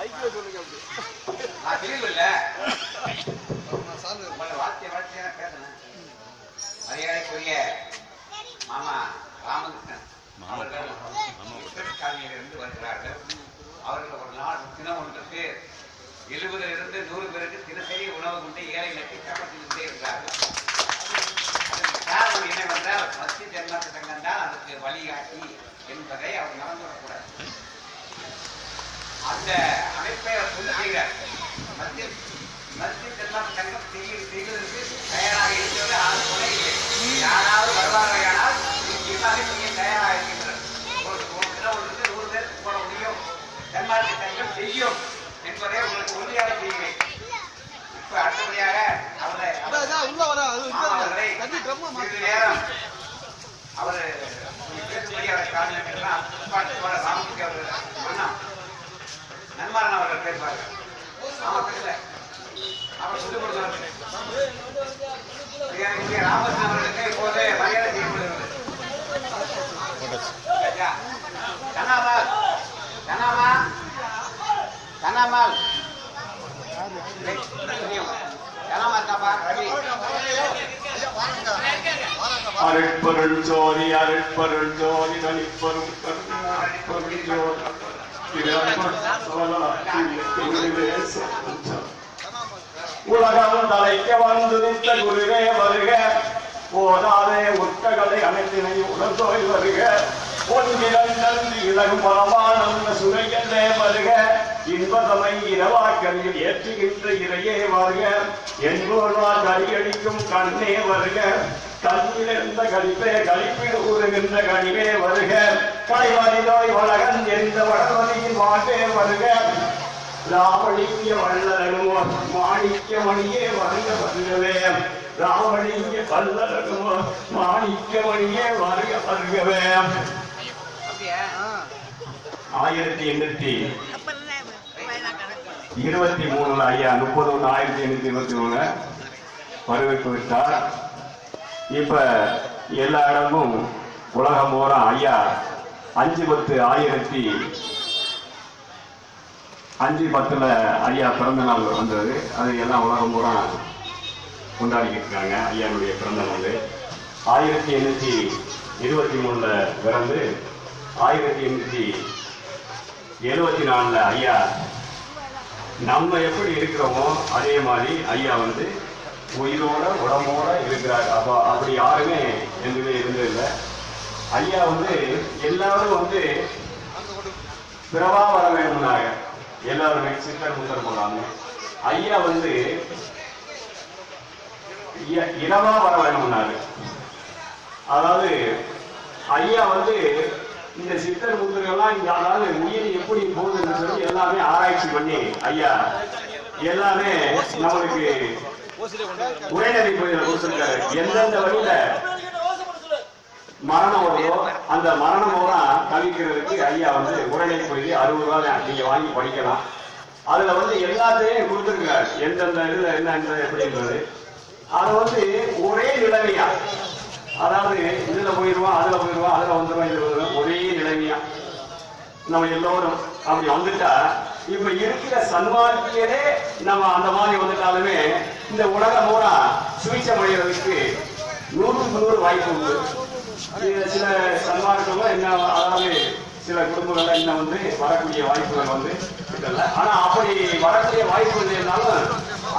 நான் தெரியல வாழ்க்கையா பேசுறேன். மரியாதைக்குரிய மாமா ராமகிருஷ்ணன் அவர்கள் காலனியிலிருந்து வருகிறார்கள். அவர்கள் ஒரு நாள் தினம் ஒன்றுக்கு 70 to 100 பேருக்கு தினசரி உணவு கொண்டு ஏழைகளுக்கு சமர்ப்பித்துக் இருக்கிறார்கள். காரணம் என்னவென்றால் மத்திய ஜென்மத்த சங்கம் தான் அதுக்கு வழிகாட்டி என்பதை அவர் மறந்துவிடக்கூடாது. அந்த அமைப்பை சொல்லுகிறார். மத்திய ஜென்மத்த சங்கம் செய்வதற்கு தயாராக இருக்கிறது. அது துணை இல்லை. யாராவது வருவார்களானால் எல்லாமே செய்ய தயாராக இருக்கின்றது. ஒரு தினம் ஒன்றுக்கு 100 பேருக்கு போட முடியும். ஜென்மத்த சங்கம் செய்யும் என்பதை உங்களுக்கு உறுதியாக செய்கிறேன். இப்ப அடுத்தபடியாக அவரை நேரம் அவரு பேசும்படி அவரை காரணம் ராமகிருஷ்ணன் அவர்கள் அண்ணா நன்மாரன் அவர்கள் பேசுவார்கள். ஆமா பேசல அவர் சொல்லிக் கொடுக்கிறார். ராமகிருஷ்ணன் அவர்களுக்கு இப்போது மரியாதை செய்யப்படுகிறது. கண்ணாமால் அருட்பொருள் ஜோதி தனிப்பொருள் உலகம் தலைக்க வந்துதித்த குருவே வருக. போதாதே உட்ககளை அனைத்தினை உணர்ந்தோய் வருக. இலகும் பரமானந்த சுரையல்லே வருக. இன்பதமை இரவாக்கலில் ஏற்றுகின்ற இறையே வருக. என்போர்வார் கடியடிக்கும் கண்ணே வருக. கண்ணிலிருந்த கழிப்பே கழிப்பிடு கூறுகின்ற கழிவே வருக. கலைவரிதோய் வளகன் எந்த வடவழியின் வாழ்வே வருக. ராமலிங்க வள்ளலனுமோ மாணிக்க மணியே வருக வருகவே. ராமலிங்க வள்ளலனுமோ மாணிக்க மணியே வருக வருகவே. 1823 ஐயா 30/1/1823 வரவேற்பு விட்டார். இப்ப எல்லா இடமும் உலகம் பூரா ஐயா 5/10/5/10 ஐயா பிறந்த நாள் வந்தது. அது எல்லாம் உலகம் பூரா கொண்டாடிக்கிட்டு இருக்காங்க. ஐயாவுடைய பிறந்த நாள் 1823 பிறந்து 1874 ஐயா நம்ம எப்படி இருக்கிறோமோ அதே மாதிரி ஐயா உயிரோட உடம்போட இருக்கிறார். அப்போ அப்படி யாருமே எதுவுமே இருந்ததில்லை. ஐயா எல்லாரும் பிறவா வர வேணும்னாங்க. எல்லாருமே சித்தர் முத்தர் போறாங்க. ஐயா இரவா வர வேணும்னாங்க. அதாவது ஐயா இந்த சித்தர் முத்தர்கள்லாம் இங்க அதாவது உயிர் எப்படி போகுதுன்னு சொல்லி எல்லாமே ஆராய்ச்சி பண்ணி ஐயா எல்லாமே நம்மளுக்கு உரைநடை கொடுத்திருக்காரு. எந்தெந்த வழியில மரணம் வருதோ அந்த மரணம் தவிர்க்கிறதுக்கு ஐயா உரைநடை போய் 60 ரூபாய் நீங்க வாங்கி படிக்கலாம். அதுல எல்லாத்தையும் கொடுத்திருக்காரு. எந்தெந்த இதுல என்ன எப்படின்றது அது ஒரே நிலைமையா, அதாவது இதுல போயிடுவோம் அதுல போயிடுவோம் அதுல வந்துடுவோம் இது வந்துடும் ஒரே நிலைமையா நம்ம எல்லோரும் அப்படி வந்துட்டா இப்ப இருக்கிற சன்மார்க்கியரே நம்ம அந்த மாதிரி வந்துட்டாலுமே இந்த உலகம் பூரா சுவிச்சம் அடைகிறதுக்கு 100க்கு 100 வாய்ப்பு உண்டு. சில சன்மார்க்கங்கள் என்ன அதாவது சில குடும்பங்கள்ல இன்னும் வரக்கூடிய வாய்ப்புகள் இருக்கல. ஆனா அப்படி வரக்கூடிய வாய்ப்பு இல்லைன்னாலும்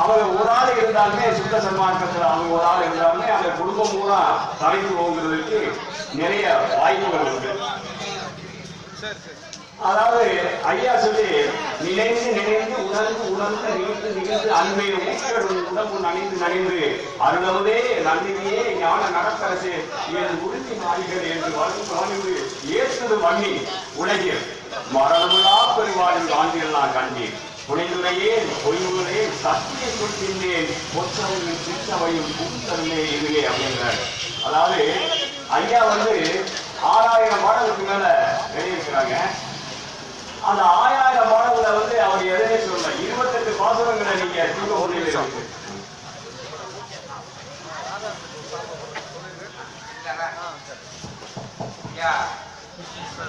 அவங்க ஒரு ஆள் இருந்தாலுமே சுத்த சன்மார்க்கத்தில் அவங்க ஒரு ஆள் இருந்தாலுமே அந்த குடும்பம் பூரா தலைந்து போகிறதுக்கு நிறைய வாய்ப்புகள் உண்டு. அதாவது ஐயா சொல்லி நினைந்து நினைந்து உணர்ந்து உணர்ந்து நிகழ்ந்து நிகழ்ந்து அன்பை உடம்பு நனைந்து அருளவதே நன்றியே ஞான நடக்கரசே என் உறுதி மாறிகள் என்று வாழ்ந்து ஏற்றது மண்ணி உலகில் மரணமுல்லா பெருவாழில் ஆண்டில் நான் கண்டேன். புனைந்துரையே பொய்வுகளே சத்தியம் கொடுக்கின்றேன் பொற்றவையும் சிற்றவையும் கூத்தருமே இதுவே அப்படிங்கிறார். அதாவது ஐயா 6000 பாடலுக்கு மேல எழுதியிருக்கிறாங்க. அந்த 6000 பாடல்களை அவர் எதையே சொல்ல 28 பாசுரங்களை நீங்க தீப ஒன்றில் இருக்கு.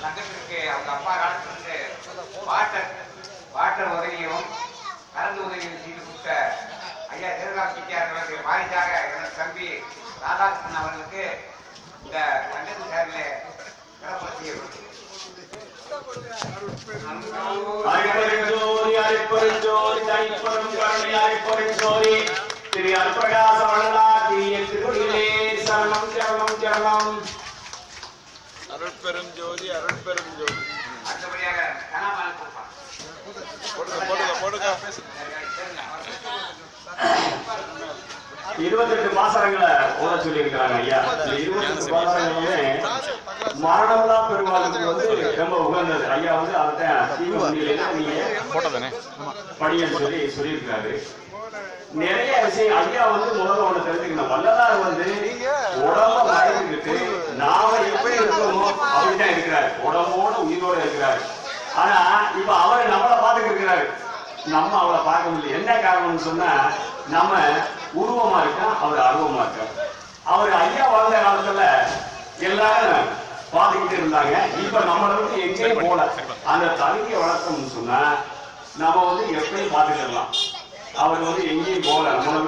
சங்கத்திற்கு அவங்க அப்பா காலத்துல வாட்டர் உதவியும் கலந்து உதவியும் செய்து கொடுத்த ஐயா திருநாள் செட்டியார் அவர்களுக்கு வாரிசாக எனது தம்பி ராதாகிருஷ்ணன் அவர்களுக்கு இந்த சங்கத்தின் சார்பிலே சிறப்பு செய்யப்பட்டது. திரு அற்பகாச வள்ளலாகிய திருவடிகளே சரணம் சரணம் சரணம். அருட்பெரும் ஜோதி அருட்பெரும் ஜோதி. அடுத்தபடியாக கனாமல் கொடுப்பான். போடுங்க 28 பாசனங்களை ஓட சொல்லி இருக்கிறாங்க ஐயா. 28 பாசனங்களுமே மரணம்லா பெருமாளுக்கு வந்து ரொம்ப உகந்தது. ஐயா வந்து அதான் நீங்க படியன்னு சொல்லியிருக்காரு. நிறைய விஷயம் ஐயா வந்து முதல்ல ஒண்ணு தெரிஞ்சுக்கணும். வள்ளலார் வந்து உடம்ப மறைந்துக்கிட்டு நாம எப்படி இருக்கணுமோ அப்படிதான் இருக்கிறாரு. உடம்போட உயிரோட இருக்கிறாரு. ஆனா இப்ப அவரை நம்மளை பார்த்துட்டு இருக்கிறாரு. நம்ம அவளை பார்க்க முடியல. என்ன காரணம்னு சொன்னா நம்ம உருவமா இருக்கோம், அவர் அருவமா இருக்கார். அவர் ஐயா வாழ்ந்த காலத்துல எல்லாரும் பார்த்துக்கிட்டு இருந்தாங்க. இப்ப நம்மளை விட்டு எங்கேயும் போல. அந்த தகுதியை வளர்க்கணும்னு சொன்னா நம்ம வந்து எப்பயும் பார்த்துக்கலாம். அவர் வந்து எங்கேயும் போல, நம்மளை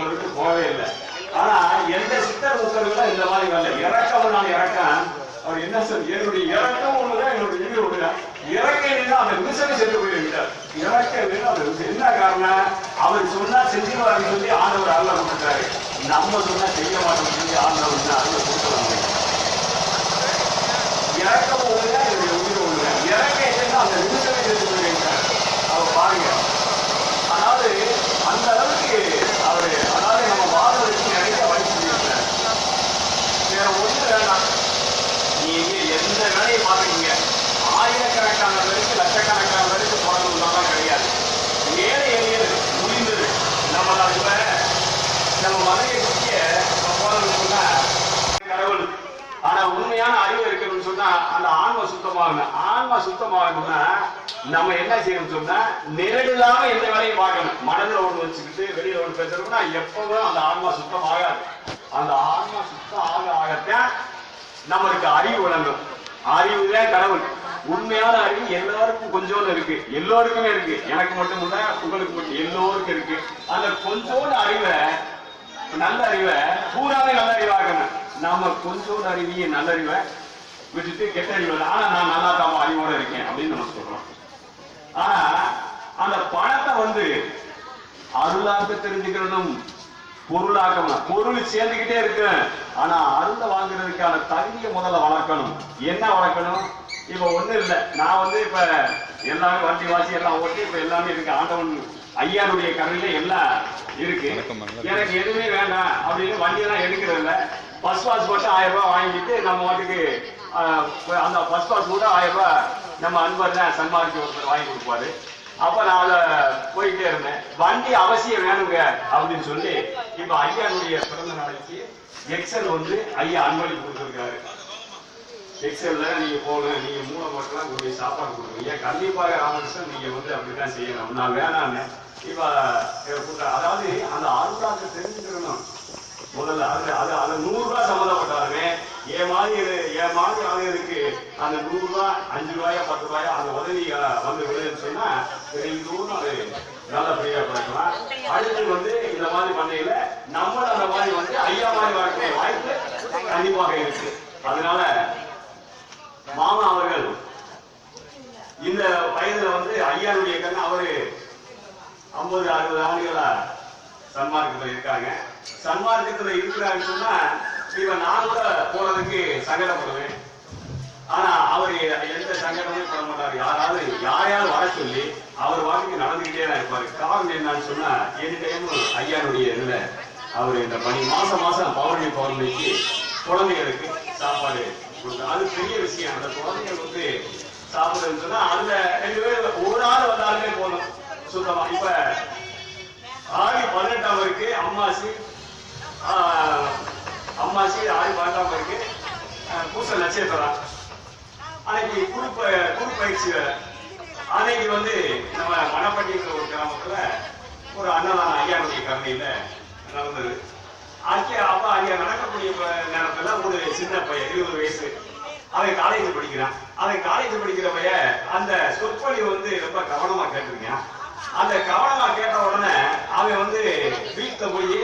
விட்டு போகவே இல்லை. ஆனா எந்த சித்தர் முத்தர்களும் இந்த மாதிரி வரல. இறக்கம் நான் இறக்கம். அவர் என்ன சொல் என்னுடைய இறக்கம் ஒண்ணுதான், என்னுடைய இது ஒண்ணுதான். இறக்க அந்த விசனை சென்று போயிருக்கிறார். இறக்க அந்த விசை என்ன காரணம்? அவர் சொன்னா செஞ்சிருவாருன்னு சொல்லி ஆண்டவர் அருளை கொடுத்துட்டாரு. நம்ம சொன்னா செய்ய மாட்டோம் சொல்லி ஆண்டவர் அருளை கொடுத்துருவாங்க. இறக்கம் ஒண்ணுதான், என்னுடைய உயிர் ஒண்ணுதான். இறக்க அந்த விசனை சென்று போயிருக்கிறார். அவர் பாருங்க. அதாவது அந்த அளவுக்கு அவரு நம்ம வாழ்வதற்கு நிறைய வழி சொல்லியிருக்காரு. வேற ஒண்ணு வேண்டாம். நீங்க எந்த வேலையை பார்த்துக்கீங்க. ஆயிரக்கணக்கான பேருக்கு லட்சக்கணக்கான பேருக்கு போனதுலாம் கிடையாது. ஏழை எளியது முடிந்தது. நம்ம இப்ப நம்ம மதுரையை குறிக்க போனதுன்னு சொன்னா கடவுள். ஆனா உண்மையான அறிவு இருக்கணும்னு சொன்னா அந்த ஆன்மா சுத்தமாகணும். ஆன்மா சுத்தமாகணும்னா நம்ம என்ன செய்யணும்னு சொன்னா நேரடியாக எந்த வேலையும் பார்க்கணும். மனதில் ஒண்ணு வச்சுக்கிட்டு வெளியில ஒண்ணு பேசணும்னா எப்பவும் அந்த ஆன்மா சுத்தம் ஆகாது. அந்த ஆன்மா சுத்தம் ஆகத்தான் நம்மளுக்கு அறிவு வழங்கும். அறிவுதான் கடவுள். உண்மையான அறிவு எல்லாருக்கும் கொஞ்சோன்னு இருக்கு. எல்லோருக்குமே இருக்கு. எனக்கு மட்டும் இல்ல, உங்களுக்கு மட்டும் எல்லோருக்கும் இருக்கு. அந்த கொஞ்சோன்னு அறிவை, நல்ல அறிவை பூராவே நல்ல அறிவாக்கணும். நாம கொஞ்சோன்னு அறிவிய நல்ல அறிவை விட்டுட்டு கெட்ட அறிவு. ஆனா நான் நல்லா தான் அறிவோட இருக்கேன் அப்படின்னு நம்ம சொல்றோம். ஆனா அந்த பணத்தை வந்து அருளாக்க தெரிஞ்சுக்கிறதும் பொருளாக்கணும். பொருள் சேர்ந்துக்கிட்டே இருக்கு. ஆனா அருளை வாங்குறதுக்கான தகுதியை முதல்ல வளர்க்கணும். என்ன வளர்க்கணும்? இப்ப ஒண்ணு இல்ல. நான் வந்து இப்ப எல்லாமே வண்டி வாசி எல்லாம் ஓட்டி இப்ப எல்லாமே இருக்கு. ஆண்டவன் ஐயாருடைய கருவில எல்லாம் இருக்கு. எனக்கு எதுவுமே வேண்டாம் அப்படின்னு வண்டியெல்லாம் எடுக்கிறது இல்லை. பஸ் பாஸ் மட்டும் 1000 ரூபாய் வாங்கிட்டு நம்ம வாட்டுக்கு அந்த பஸ் பாஸ் கூட 1000 ரூபாய் நம்ம அன்பர் தான் சன்மார்க்கு ஒருத்தர் வாங்கி கொடுப்பாரு. அப்ப நான் அதை போயிட்டே இருந்தேன். வண்டி அவசியம் வேணுங்க அப்படின்னு சொல்லி இப்ப ஐயாருடைய பிறந்த நாளைக்கு எக்ஸல் வந்து ஐயா அன்பளிப்பு கொடுத்துருக்காரு. எக்ஸல்ல நீங்க போகணும், நீங்க மூளை மட்டும் கொண்டு சாப்பாடு கொடுக்குறீங்க. கண்டிப்பாக ராமகிருஷ்ணன் நீங்க வந்து அப்படித்தான் செய்யணும். நான் வேணான்னு இப்ப அதாவது அந்த அருளாக்க தெரிஞ்சுக்கணும். முதல்ல அது 100 ரூபாய் சம்மந்தப்பட்டாலுமே என் மாதிரி ஆளுகளுக்கு அந்த 100 ரூபாய் 5 ரூபாயா 10 ரூபாயா அந்த உதவி வந்து விடுதுன்னு சொன்னா தூரம் அது நல்லபடியா படிக்கலாம். அடுத்து வந்து இந்த மாதிரி பண்ணையில நம்ம அந்த மாதிரி வந்து ஐயா மாதிரி வரக்கூடிய வாய்ப்பு கண்டிப்பாக இருக்கு. அதனால மாமா அவர்கள் இந்த வயதுல வந்து ஐயாருடைய கண்ணு அவரு 50-60 ஆண்டுகளா சன்மார்க்கத்துல இருக்காங்க. சன்மார்க்கத்துல இருக்கிறான்னு சொன்னா இவன் நான் கூட போனதுக்கு சங்கடப்படுவேன். ஆனா அவர் எந்த சங்கடமே பட மாட்டாரு. யாரையாவது வர சொல்லி அவர் வாட்டுக்கு நடந்துகிட்டே தான் இருப்பாரு. காரணம் என்னன்னு சொன்னா எனி டைம் ஐயாருடைய இதுல அவர் இந்த பணி மாசம் பௌர்ணமிக்கு குழந்தைகளுக்கு சாப்பாடு கொடுத்தாரு. அது பெரிய விஷயம். அந்த குழந்தைகள் வந்து சாப்பிடுறதுன்னு சொன்னா அதுல 2 பேர் ஒரு ஆள் வந்தாலுமே போதும் சுத்தமா. இப்ப ஆடி 18ஆம் இருக்கு அம்மாசி ஆடி 18ஆம் இருக்கு பூச நட்சத்திரம். அன்னைக்கு குறுப்பயிற்சி வேற. அன்னைக்கு வந்து நம்ம மணப்பட்டிங்கிற ஒரு கிராமத்துல ஒரு அன்னதான ஐயாவுடைய கருணையில நடந்தது. அப்ப ஐயா நடக்கக்கூடிய நேரத்துல ஒரு சின்ன பையன் 20 வயசு அவன் காலேஜ் படிக்கிறான். அதை காலேஜ் படிக்கிறவைய அந்த சொற்பொழிவு வந்து ரொம்ப கவனமா கேட்டிருக்கேன். அந்த கவனமா கேட்ட உடனே அவன் வந்து வீட்டுல போய்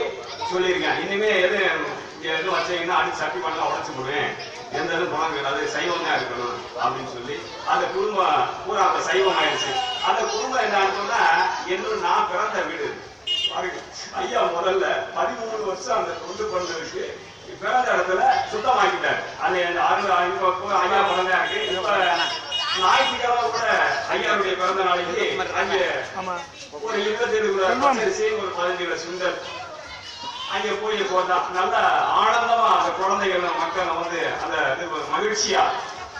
சொல்லியிருக்கான், இனிமே எதுவும் வச்சீங்கன்னா அடி சட்டி பண்ணலாம் உடச்சு போடுவேன், எந்த இதுவும் போனாங்க சைவம் தான் இருக்கணும் அப்படின்னு சொல்லி அந்த குடும்பம் பூரா அந்த சைவம் ஆயிடுச்சு. அந்த குடும்பம் என்னன்னு சொன்னா என்னும் நான் பிறந்த வீடு பாருங்க. ஐயா முதல்ல 13 வருஷம் அந்த தொண்டு பண்ணதுக்கு பிறந்த இடத்துல சுத்தமாக்கிட்டாரு. அது ஐயா பிறந்தா இருக்கு. இப்ப ஞாயிற்றுக்கிழமை கூட ஐயாவுடைய பிறந்த நாளைக்கு அங்கே ஒரு 27 ஒரு 15 சுண்டல் அங்கே போய் போட்டா நல்ல ஆனந்தமா அந்த குழந்தைகள் மக்கள் வந்து அந்த மகிழ்ச்சியா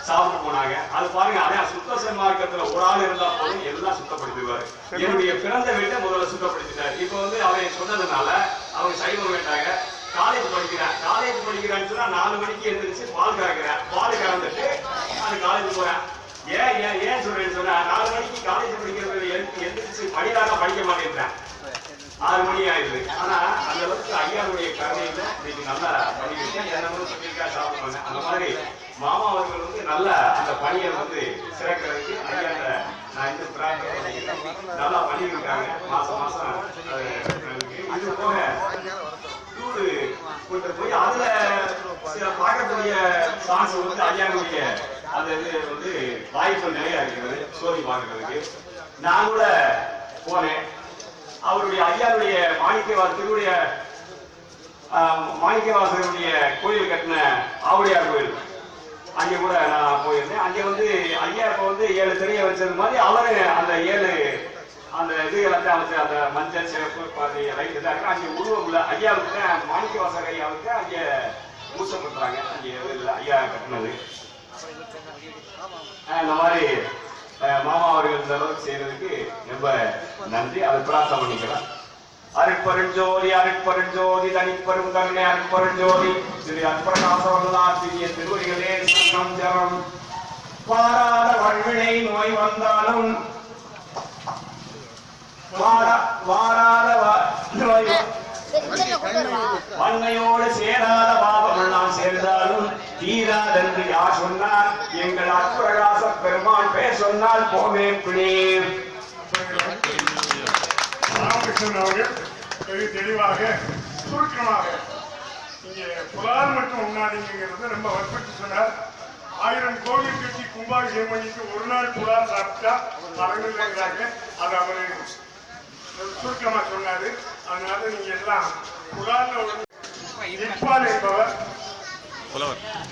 சாப்பிட்டு போனாங்க. அது பாருங்க, அதான் சுத்த சன்மார்க்கத்துல ஒரு ஆள் இருந்தா போதும் எல்லாம் சுத்தப்படுத்திடுவாரு. என்னுடைய பிறந்த வீட்டை முதல்ல சுத்தப்படுத்திட்டாரு. இப்ப வந்து அவன் சொன்னதுனால அவங்க சைவம் கேட்டாங்க. காலேஜ் படிக்கிறான்னு சொன்னா 4 மணிக்கு எழுந்திரிச்சு பால் கறந்துட்டு அந்த காலேஜ் போறேன். ஏன் சொல்றேன்னு சொன்னா 4 மணிக்கு காலேஜ் படிக்கிறது எழுந்திரிச்சு படிதாக படிக்க மாட்டேன்றேன். 6 மணி ஆயிடுது. ஆனா அந்த அளவுக்கு ஐயாவுடைய கருணையில இன்னைக்கு நல்லா பண்ணிக்கிட்டேன். என்ன சொல்லியிருக்கா சாப்பிடுவாங்க. அந்த மாதிரி மாமா அவர்கள் வந்து நல்ல அந்த பணியை வந்து சிறக்கிறதுக்கு ஐயாட்ட நான் இந்த பிரார்த்தனை நல்லா பண்ணியிருக்காங்க. மாசம் இது போக டூரு கூட்டு போய் அதுல சில பார்க்கக்கூடிய சான்ஸ் வந்து ஐயாவுடைய அந்த இது வந்து வாய்ப்பு நிறைய இருக்கிறது சோதி பார்க்கறதுக்கு. நான் கூட போனேன். அவருடைய ஐயாவுடைய மாணிக்கவாசருடைய கோயில் கட்டின ஆவுடையார் கோயில் அங்கே கூட நான் போயிருந்தேன். அங்கே வந்து ஐயா இப்ப வந்து 7 திரையை வச்சது மாதிரி அவரு அந்த 7 அந்த இது எல்லாத்தையும் அமைச்சு அந்த மஞ்சள் சிறப்பு பாதி லைட் இதாக இருக்கு. அங்கே உருவம் இல்லை. ஐயாவுக்கு மாணிக்கவாசர் ஐயாவுக்கு அங்கே ஊசப்படுத்துறாங்க. அங்கே இல்லை ஐயா கட்டினது. இந்த மாதிரி மாமா அவர்கள் இந்த அளவுக்கு செய்யறதுக்கு ரொம்ப நன்றி. அதை பிரார்த்தனை பண்ணிக்கலாம். அருட்பெருஞ்சோதி தனிப்பெரும் கருணை அருட்பெருஞ்சோதி திரு அற்பரகாசவல்லார் சிறிய திருவடிகளே சரணம் ஜெபம். வாராத வல்வினை நோய் வந்தாலும் வன்மையோடு சேராத பாவமெல்லாம் சேர்ந்தாலும் தீராதென்று யார் சொன்னார்? எங்கள் அற்புரகாச பெருமான் பேர் சொன்னால் போவே பிணே. ராமகிருஷ்ணன் அவர்கள் வெகு தெளிவாக சுருக்கமாக இங்கே புலால் மற்றும் உண்ணாதீங்கிறது ரொம்ப வற்புறுத்தி சொன்னார். 1000 கோவில் கட்டி கும்பாபிஷேகம் பண்ணிட்டு ஒரு நாள் புலால் சாப்பிட்டா பலனில்லைங்கிறாங்க. அது அவரு சுருக்கமா சொன்னாரு. அதனால நீங்க எல்லாம் புலால்ல இப்பால் என்பவர்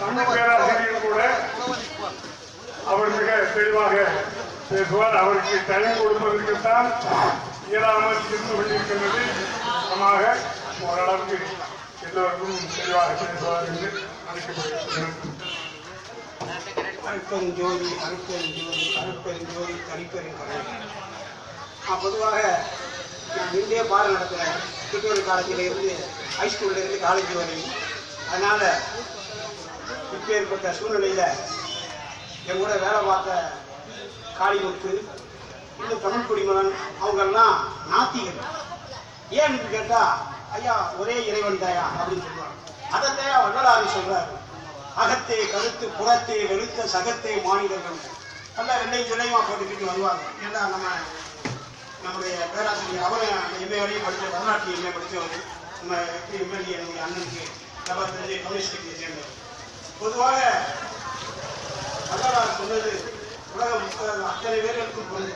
தமிழ் பேராசிரியர் கூட அவர் மிக தெளிவாக பேசுவார். அவருக்கு டைம் கொடுப்பதற்குத்தான் இயலாமல் இருந்து கொண்டிருக்கின்றது. சமமாக ஓரளவுக்கு எல்லோருக்கும் தெளிவாக பேசுவார் என்று அழைக்கப்படுகிறது. அருட்பெருஞ்சோதி அருட்பெருஞ்சோதி அருட்பெருஞ்சோதி தனிப்பெருங்கருணை. பொதுவாக நான் இந்திய பாடம் நடத்துகிறேன். திருவள்ளூர் காலேஜிலிருந்து ஹைஸ்கூல்ல இருந்து காலேஜ் வரையும். அதனால இப்பேற்பட்ட சூழ்நிலையில என் கூட வேலை பார்த்த காளிமுத்து இன்னும் தமிழ் குடிமகன் அவங்கெல்லாம் நாத்திகர்கள். ஏன்னு கேட்டா ஐயா ஒரே இறைவன் தாயா அப்படின்னு சொல்லுவாங்க. அதைத்தையா வள்ளலாரி சொல்றாரு. அகத்தே கருத்து புறத்தே வெளுத்த சகத்தே மாநிலங்கள் நல்லா வெள்ளையும் சொல்லையுமா போட்டுக்கிட்டு வருவாங்க. ஏன்னா நம்முடைய பேராசிரியர் அவன் எம்ஏ வரையும் படித்த வரலாற்று எம்ஏ படித்தவர். நம்ம எம்எல்ஏ நம்முடைய அண்ணனுக்கு நபர் கம்யூனிஸ்ட் கட்சியை சேர்ந்தவர். பொதுவாக வள்ளலார் சொன்னது உலக மக்கள் அத்தனை பேர்களுக்கும் பொருள்.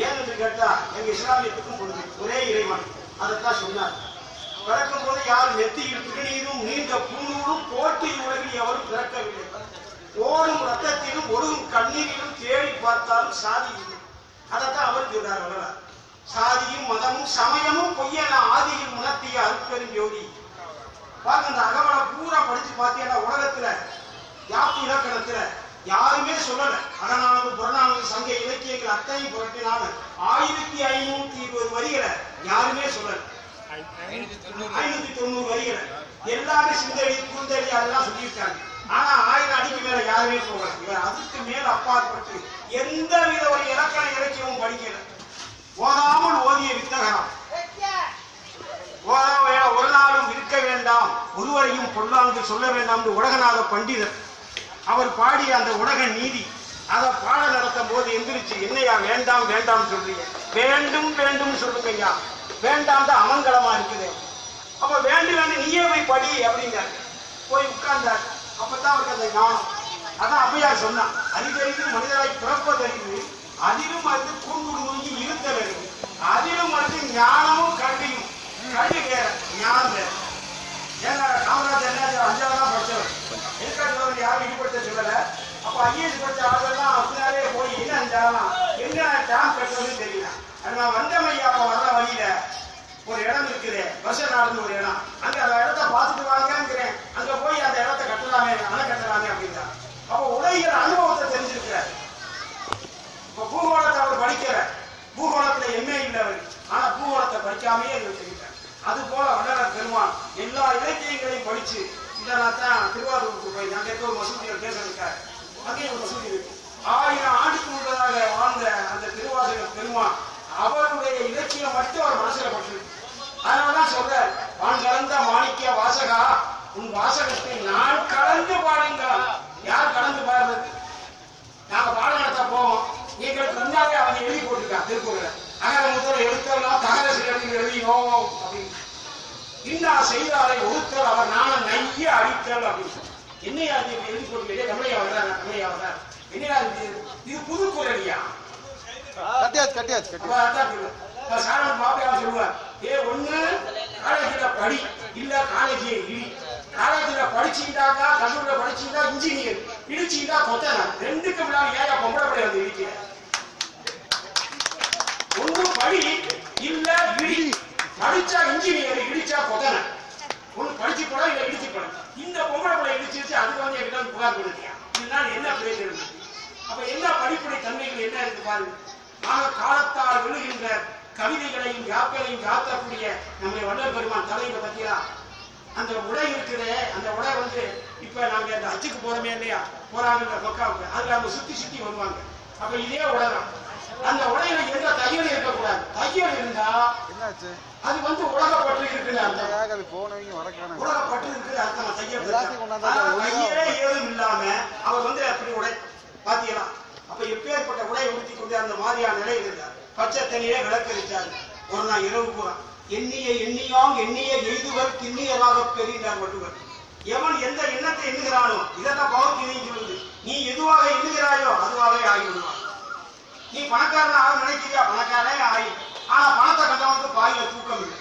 ஏன் என்று கேட்டா எங்க இஸ்லாமியத்துக்கும் பொருள். ஒரே இறைவன். அதைத்தான் சொன்னார். பிறக்கும் போது யாரும் நெத்தியில் திருநீரும் நீண்ட பூணூரும் போட்டி உலகில் எவரும் பிறக்கவில்லை. ஓடும் ரத்தத்திலும் ஒழுகும் கண்ணீரிலும் தேடி பார்த்தாலும் சாதி இல்லை. அதைத்தான் அவர் சொல்றார் வள்ளலார். சாதியும் மதமும் சமயமும் பொய்யன ஆதியில் உணர்த்திய அருட்பெருஞ்சோதி. பாருங்க, இந்த அகவலை பூரா படிச்சு பார்த்தீங்கன்னா உலகத்துல யாப்பு இலக்கணத்துல யாருமே சொல்லல. அகநானூறு புறநானூறு சங்க இலக்கியங்கள் அத்தனையும் புரட்டினாலும் 1520 வரிகளை யாருமே சொல்லல. 590 வரிகளை எல்லாமே சிந்தடி குறுந்தடி அதெல்லாம் சொல்லியிருக்காங்க. ஆனா 1000 அடிக்கு மேல யாருமே போகல. இவர் அதுக்கு மேல அப்பாற்பட்டு எந்த வித ஒரு இலக்கண இலக்கியமும் படிக்கல. ஓதாமல் ஓதிய வித்தகரம். ஒரு நாளும் இருக்க வேண்டாம், ஒருவரையும் பொல்லாங்கு சொல்ல வேண்டாம் என்று உலகநாத பண்டிதர் அவர் பாடிய அந்த உலக நீதி அதை பாடம் நடத்தும் போது எந்திரிச்சு என்னையா வேண்டாம் வேண்டாம் சொல்றீங்க, வேண்டும் வேண்டும் சொல்லுங்க ஐயா, வேண்டாம் தான் அமங்கலமா இருக்குது. அப்ப வேண்டும் நீயே போய் படி அப்படிங்க போய் உட்கார்ந்தார். அப்பதான் அவருக்கு அந்த ஞானம். அதான் அப்பையார் சொன்னான், அறிதறிந்து மனிதராய் பிறப்பதறிந்து அதிலும் அது கூண்டுருங்கி இருக்க வேண்டும். அதிலும் வந்து ஞானமும் கல்வியும், கல்வி வேற ஞானம் வேற. ஏன்னா காமராஜர் என்ன 5ஆவது தான் படிச்சவர், எதுக்காக யாரும் ஈடுபடுத்த சொல்லல. அப்ப ஐஏஎஸ் படிச்ச ஆளுலாம் அப்படின்னாலே போய் என்ன செஞ்சாலும் என்ன டேம் கட்டுறதுன்னு தெரியல. அது நான் வந்தமையா அப்ப வர்ற வழியில ஒரு இடம் இருக்குது, பஸ் நடந்து ஒரு இடம், அங்க அந்த இடத்த பார்த்துட்டு வாங்கிறேன். அங்க போய் அந்த இடத்த கட்டலாமே, அணை கட்டலாமே அப்படின்னா. அப்ப உலகிற அனுபவத்தை தெரிஞ்சிருக்கிறார். இப்ப பூகோளத்தை அவர் படிக்கிற, பூகோளத்துல எம்ஏ இல்லை அவர், ஆனா பூகோளத்தை படிக்காமையே அவர் தெரிவித்தார். அது போல வள்ளலார் பெருமான் எல்லா இலக்கியங்களையும் படிச்சு, இதெல்லாம் திருவாரூருக்கு போய் அங்க இருக்க ஒரு மசூதியில் பேசிருக்காரு. அங்கே ஒரு மசூதி இருக்கு. 1000 ஆண்டுக்கு முன்னதாக வாழ்ந்த அந்த திருவாசகர் பெருமான் அவருடைய இலக்கியம் மட்டும் அவர் மனசுல பட்டு. அதனாலதான் சொல்றார், வான் கலந்த மாணிக்க வாசகா உன் வாசகத்தை நான் கலந்து பாடுங்க. யார் கலந்து பாடுறது? நாங்க பாடம் நடத்த போவோம், எங்களுக்கு முன்னாலே அவங்க எழுதி போட்டுருக்கா திருக்குறள். அகர முதல் எழுத்தெல்லாம் தகர சிலருக்கு எழுதினோம் அப்படின்னு. இன்னா செய்தாரை ஒருத்தர் அவர் நானும் நைய அடித்தல் அப்படின்னு. என்னையா எழுதி போட்டு தமிழையா வர்றாங்க, தமிழையா வர்றாரு என்னையா இது புது குரலியா? சாரன் பாப்பையா சொல்லுவார், ஒண்ணு காலேஜில படி, இல்ல காலேஜே இடி. காலேஜில படிச்சுட்டாக்கா, கல்லூரில படிச்சுட்டா இன்ஜினியர், இடிச்சுட்டா கொத்தனா. ரெண்டுக்கு முன்னாடி ஏன் பொம்பளை படி வந்து இடிக்க? ஒண்ணு படி இல்ல இடி. படிச்சா இன்ஜினியர், இடிச்சா கொத்தனா. ஒண்ணு படிச்சு போட இல்ல இடிச்சு போட. இந்த பொம்பளை படி இடிச்சிருச்சு, அதுக்கு வந்து என்கிட்ட புகார் கொடுத்தியா? இதனால என்ன பேசுறது? அப்ப என்ன படிப்புடைய தன்மைகள் என்ன இருக்கு பாருங்க. ஆக காலத்தால் விழுகின்ற கவிதைகளையும் யாக்களையும் யாத்தக்கூடிய நம்முடைய வள்ளல் பெருமான் தலையில பத்தியா அந்த உடை இருக்குது. அந்த உடை வந்து இப்ப நாங்க அந்த அச்சுக்கு போறோமே இல்லையா, போறாங்க பக்கம், அதுல அவங்க சுத்தி சுத்தி வருவாங்க. அப்ப இதே உடைதான். அந்த உடையில எந்த தையல் இருக்கக்கூடாது. தையல் இருந்தா அது வந்து உலகப்பட்டு இருக்குது அர்த்தம். உலகப்பட்டு இருக்குது அர்த்தம். தையல் ஏதும் இல்லாம அவர் வந்து அப்படி உடை பாத்தீங்களா? அப்ப எப்பேற்பட்ட உடை உடுத்தி கொண்டு அந்த மாதிரியான நிலை இருந்தார். பச்சை தண்ணியே விளக்கரிச்சார். ஒரு நாள் இரவு பூரா எண்ணிய எண்ணியாம் எண்ணிய எய்துவர் திண்ணியராக பெறுகிறார் வள்ளுவர். எவன் எந்த எண்ணத்தை எண்ணுகிறானோ, இதெல்லாம் பௌர்ணமி சொல்லுது, நீ எதுவாக எண்ணுகிறாயோ அதுவாகவே ஆகிவிடுவான். நீ பணக்காரன் ஆக நினைக்கிறியா, பணக்காரனே ஆகி. ஆனா பணத்தை கண்டவனுக்கு பாயில தூக்கம் இல்லை.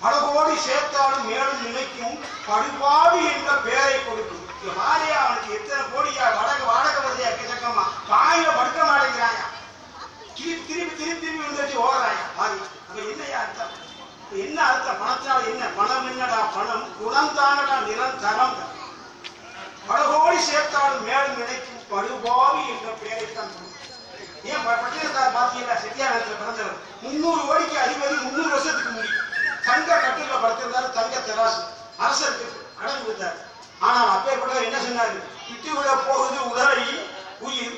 படகோடி சேர்த்தாலும் மேலும் நினைக்கும் படுபாவி என்ற பெயரை கொடுக்கும். வாரியா அவனுக்கு எத்தனை கோடியா வாடகை வருதையா கிழக்கமா, பாயில படுக்க மாட்டேங்கிறாங்க. திருப்பி வந்துச்சு ஓடுறாங்க பாதி. அப்ப என்னையா அர்த்தம்? என்ன அர்த்தம்? பணத்தினால என்ன? பணம் என்னடா? பணம் குணம் தானடா நிரந்தரம். படகோடி சேர்த்தாலும் மேலும் நினைக்கும் படுபாவி என்ற பெயரைத்தான் கொடுக்கும். ஏன் பட்டினத்தார் பாத்தீங்கன்னா செட்டியாரத்தில் பிறந்தவர் 300 கோடிக்கு அதிபதி 300 வருஷத்துக்கு முடியும். தங்க கட்டில படுத்திருந்தாரு, தங்க தெராசு அரசருக்கு கடன் கொடுத்தார். ஆனால் அப்பேற்பட்டவர் என்ன சொன்னாரு? விட்டு விட போகுது உடலை உயிர்,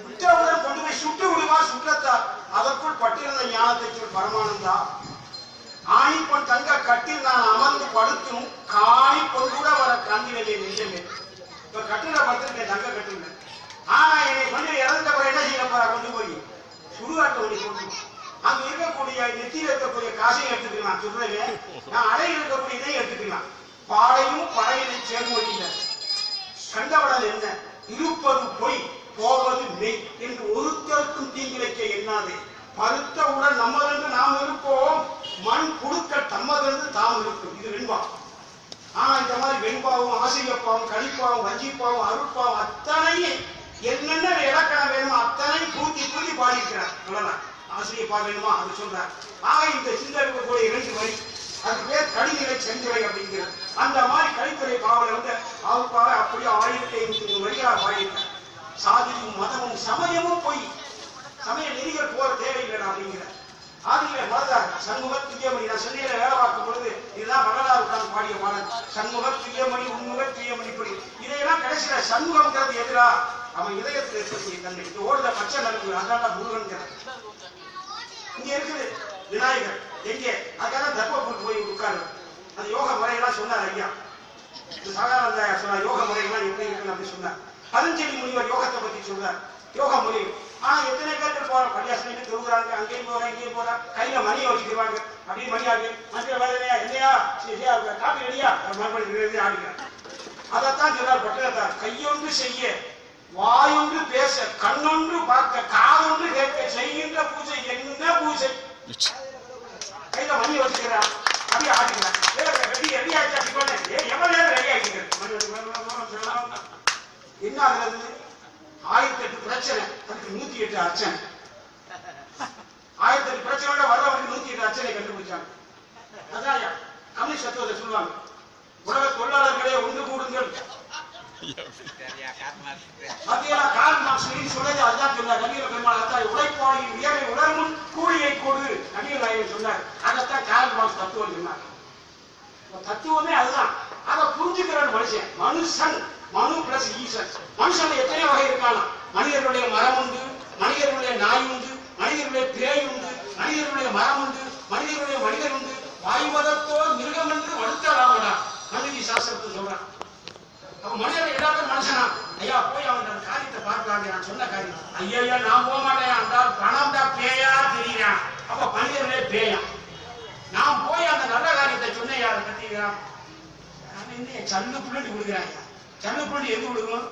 விட்டவுடன் கொண்டு போய் சுட்டு விடுவார் சுற்றத்தார், அதற்குள் பட்டிருந்த ஞானத்தை சொல் பரமானந்தா. ஆணிப்பொன் தங்க கட்டில் நான் அமர்ந்து படுத்தும் காணி பொன் கூட வர கண்டிலே நின்றமே. இப்ப கட்டில படுத்திருக்கேன், தங்க கட்டில. ஆனா என்னை கொண்டு இறந்தவரை என்ன செய்ய போறா? கொண்டு போய் சுடுகாட்டு ஒளி கொண்டு அங்க இருக்கக்கூடிய நெத்தியில் இருக்கக்கூடிய காசையும் எடுத்துக்கலாம், சொல்றேன் நான் அடையில் இருக்கக்கூடிய இதையும் எடுத்துக்கலாம். பாடையும் படையினை சேர்மொழியினர் கண்டவடல் என்ன? இருப்பது பொய் போவது மெய் என்று ஒருத்தருக்கும் தீங்கிழைக்க எண்ணாதே. பருத்தவுடன் நம்மதென்று நாம் இருப்போம், மண் புழுக்கள் தம்மதென்று தாம் இருக்கும். இது வெண்பா. ஆனா இந்த மாதிரி வெண்பாவும் ஆசிரியப்பாவும் கழிப்பாவும் வஞ்சிப்பாவும் அருட்பாவும் அத்தனையும் என்னென்ன இலக்கணம் வேணுமோ அத்தனையும் பூத்தி பூத்தி பாடிக்கிறார். சொல்லலாம் ஆசிரியப்பா வேணுமா அது சொல்றார். ஆக இந்த சிந்தனைக்கூடிய 2 வரி, அது பேர் கடிநிலை செஞ்சுரை அப்படிங்கிறார். அந்த மாதிரி கழித்துறை பாவலை வந்து அவருக்காக அப்படியே 1500 வரியாக பாடியிருக்கார். சாதியும் மதமும் சமயமும் போய் சமய நெறிகள் போற தேவையில்லை அப்படிங்கிறார். ஆதியில மலதார் சண்முகத் துய்யமணி, நான் சென்னையில வேலை பார்க்கும் பொழுது இதுதான் வள்ளலார் உட்கார்ந்து பாடிய பாடல். சண்முகத் துய்யமணி உண்முகத் துய்யமணி படி. இதையெல்லாம் கடைசியில சண்முகம்ங்கிறது எதிரா அவன் இதயத்தில் இருக்கக்கூடிய தன்மை. இது ஓடுற பச்சை நலுங்கு, அதான்டா முருகன்கிறார். இங்க இருக்குது விநாயகர் எங்கே? அதுக்காக தர்மபுரி போய் உட்காரு. அந்த யோக முறையெல்லாம் சொன்னார் ஐயா. சாதாரண சொன்ன யோக முறைகள்லாம் எப்படி இருக்குன்னு அப்படி சொன்னார். பதஞ்சலி முனிவர் யோகத்தை பத்தி சொல்றார். யோகா முறை ஆனா எத்தனை பேர்கள் போறோம் பள்ளியாசனைக்கு தொழுகிறாங்க, அங்கேயும் போறேன் இங்கேயும் போறேன், கையில மணியை வச்சுக்கிறாங்க, அப்படியே மணியாகு மஞ்சள் வேலையா இல்லையா சரியா காப்பி ரெடியா மறுபடியும் ஆடுகிறேன். அதைத்தான் சொல்றார் பட்டதார். கையொன்று செய்ய, வாயொன்று பேச, கண்ணொன்று பார்க்க, காதொன்று கேட்க செய்கின்ற பூஜை என்ன பூஜை? கையில மணியை வச்சுக்கிறான், அப்படியே ஆடுகிறான். ரெடி ஆச்சா எவ்வளவு நேரம் ரெடி ஆகிக்கிறேன். என்ன ஆகுறது? 1008 பிரச்சனை, அதுக்கு 108 அர்ச்சனை. 1008 பிரச்சனையோட வர்றவங்களுக்கு 108 அர்ச்சனை கண்டுபிடிச்சாங்க. அதான் கம்யூனிஸ்ட் தத்துவத்தை சொல்லுவாங்க. உலக தொழிலாளர்களே ஒன்று கூடுங்கள். மத்திய கார்ல் மார்க்ஸ் சொன்னது அதுதான் சொன்னார். நபிகள் பெருமாள் அதான் உழைப்பாளியின் உயர்வை உணர்வும் கூலியை கொடு நபிகள் நாயகன் சொன்னார். அதைத்தான் கார்ல் மார்க்ஸ் தத்துவம் சொன்னார். தத்துவமே அதுதான். அதை புரிஞ்சுக்கிற மனுஷன் மனுஷன் மனு பிளஸ் ஈசன். மனுஷன் எத்தனை வகை இருக்கானா? மனிதர்களுடைய மரம் உண்டு, மனிதர்களுடைய நாய் உண்டு, மனிதர்களுடைய பேய் உண்டு, மனிதர்களுடைய மரம் உண்டு, மனிதர்களுடைய மனிதன் உண்டு. வாய்வதத்தோ மிருகம் என்று வடுத்தலாமடா மனித சாஸ்திரத்தை சொல்றான். அப்ப மனிதர்கள் எல்லாரும் மனுஷனா? ஐயா போய் அவங்க அந்த காரியத்தை பார்க்கலாங்க. நான் சொன்ன காரியம் ஐயா நான் போக மாட்டேன். அந்த பணம் தான் பேயா தெரியுறான். அப்ப மனிதர்களே பேயா. நான் போய் அந்த நல்ல காரியத்தை சொன்னேன். யாரை கத்திக்கிறான்? சல்லு புள்ளி கொடுக்குறாங்க. சல்லு புள்ளி எது கொடுக்கும்?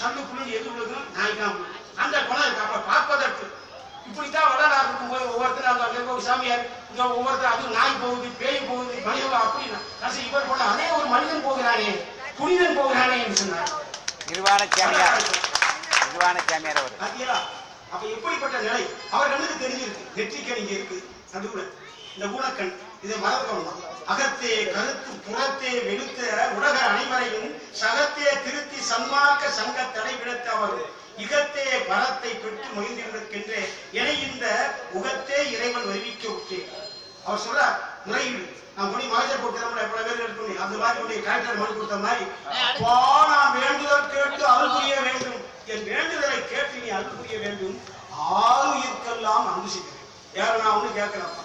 சல்லு புள்ளி எது கொடுக்கும்? நாய்க்காம அந்த குணம் இருக்கு. அப்ப பார்ப்பதற்கு இப்படித்தான் வரலாறு இருக்கும் போது ஒவ்வொருத்தர் சாமியார் இங்க ஒவ்வொருத்தர் அது நாய் போகுது, பேய் போகுது, மனிதன் அப்படின்னா இவர் போன அதே ஒரு மனிதன் போகிறானே, புனிதன் போகிறானே என்று சொன்னார். அப்ப எப்படிப்பட்ட நிலை அவர் கண்ணுக்கு தெரிஞ்சிருக்கு. நெற்றிக்கண் இங்க இருக்கு, அது கூட இந்த ஊனக்கண் இதை மறக்கணும். அகத்தே கருத்து புறத்தே வெளுத்த உலக அனைவரையும் சகத்தே திருத்தி சன்மார்க்க சங்க தடை விடுத்த அவர் இகத்தே பரத்தை பெற்று மொழிந்திருக்கின்ற என இந்த உகத்தே இறைவன் வருவிக்க விட்டேன். அவர் சொல்ற முறையீடு நான் கொடி மாஜர் போட்டுறோம்ல பல பேர் இருக்கணும். அந்த மாதிரி உடைய கலெக்டர் மனு கொடுத்த மாதிரி நான் வேண்டுதல் கேட்டு அருள் புரிய வேண்டும். என் வேண்டுதலை கேட்டு நீ அருள் புரிய வேண்டும். ஆறு இருக்கெல்லாம் அன்பு செய்கிறேன். யாரும் நான் ஒண்ணு கேட்கலப்பா.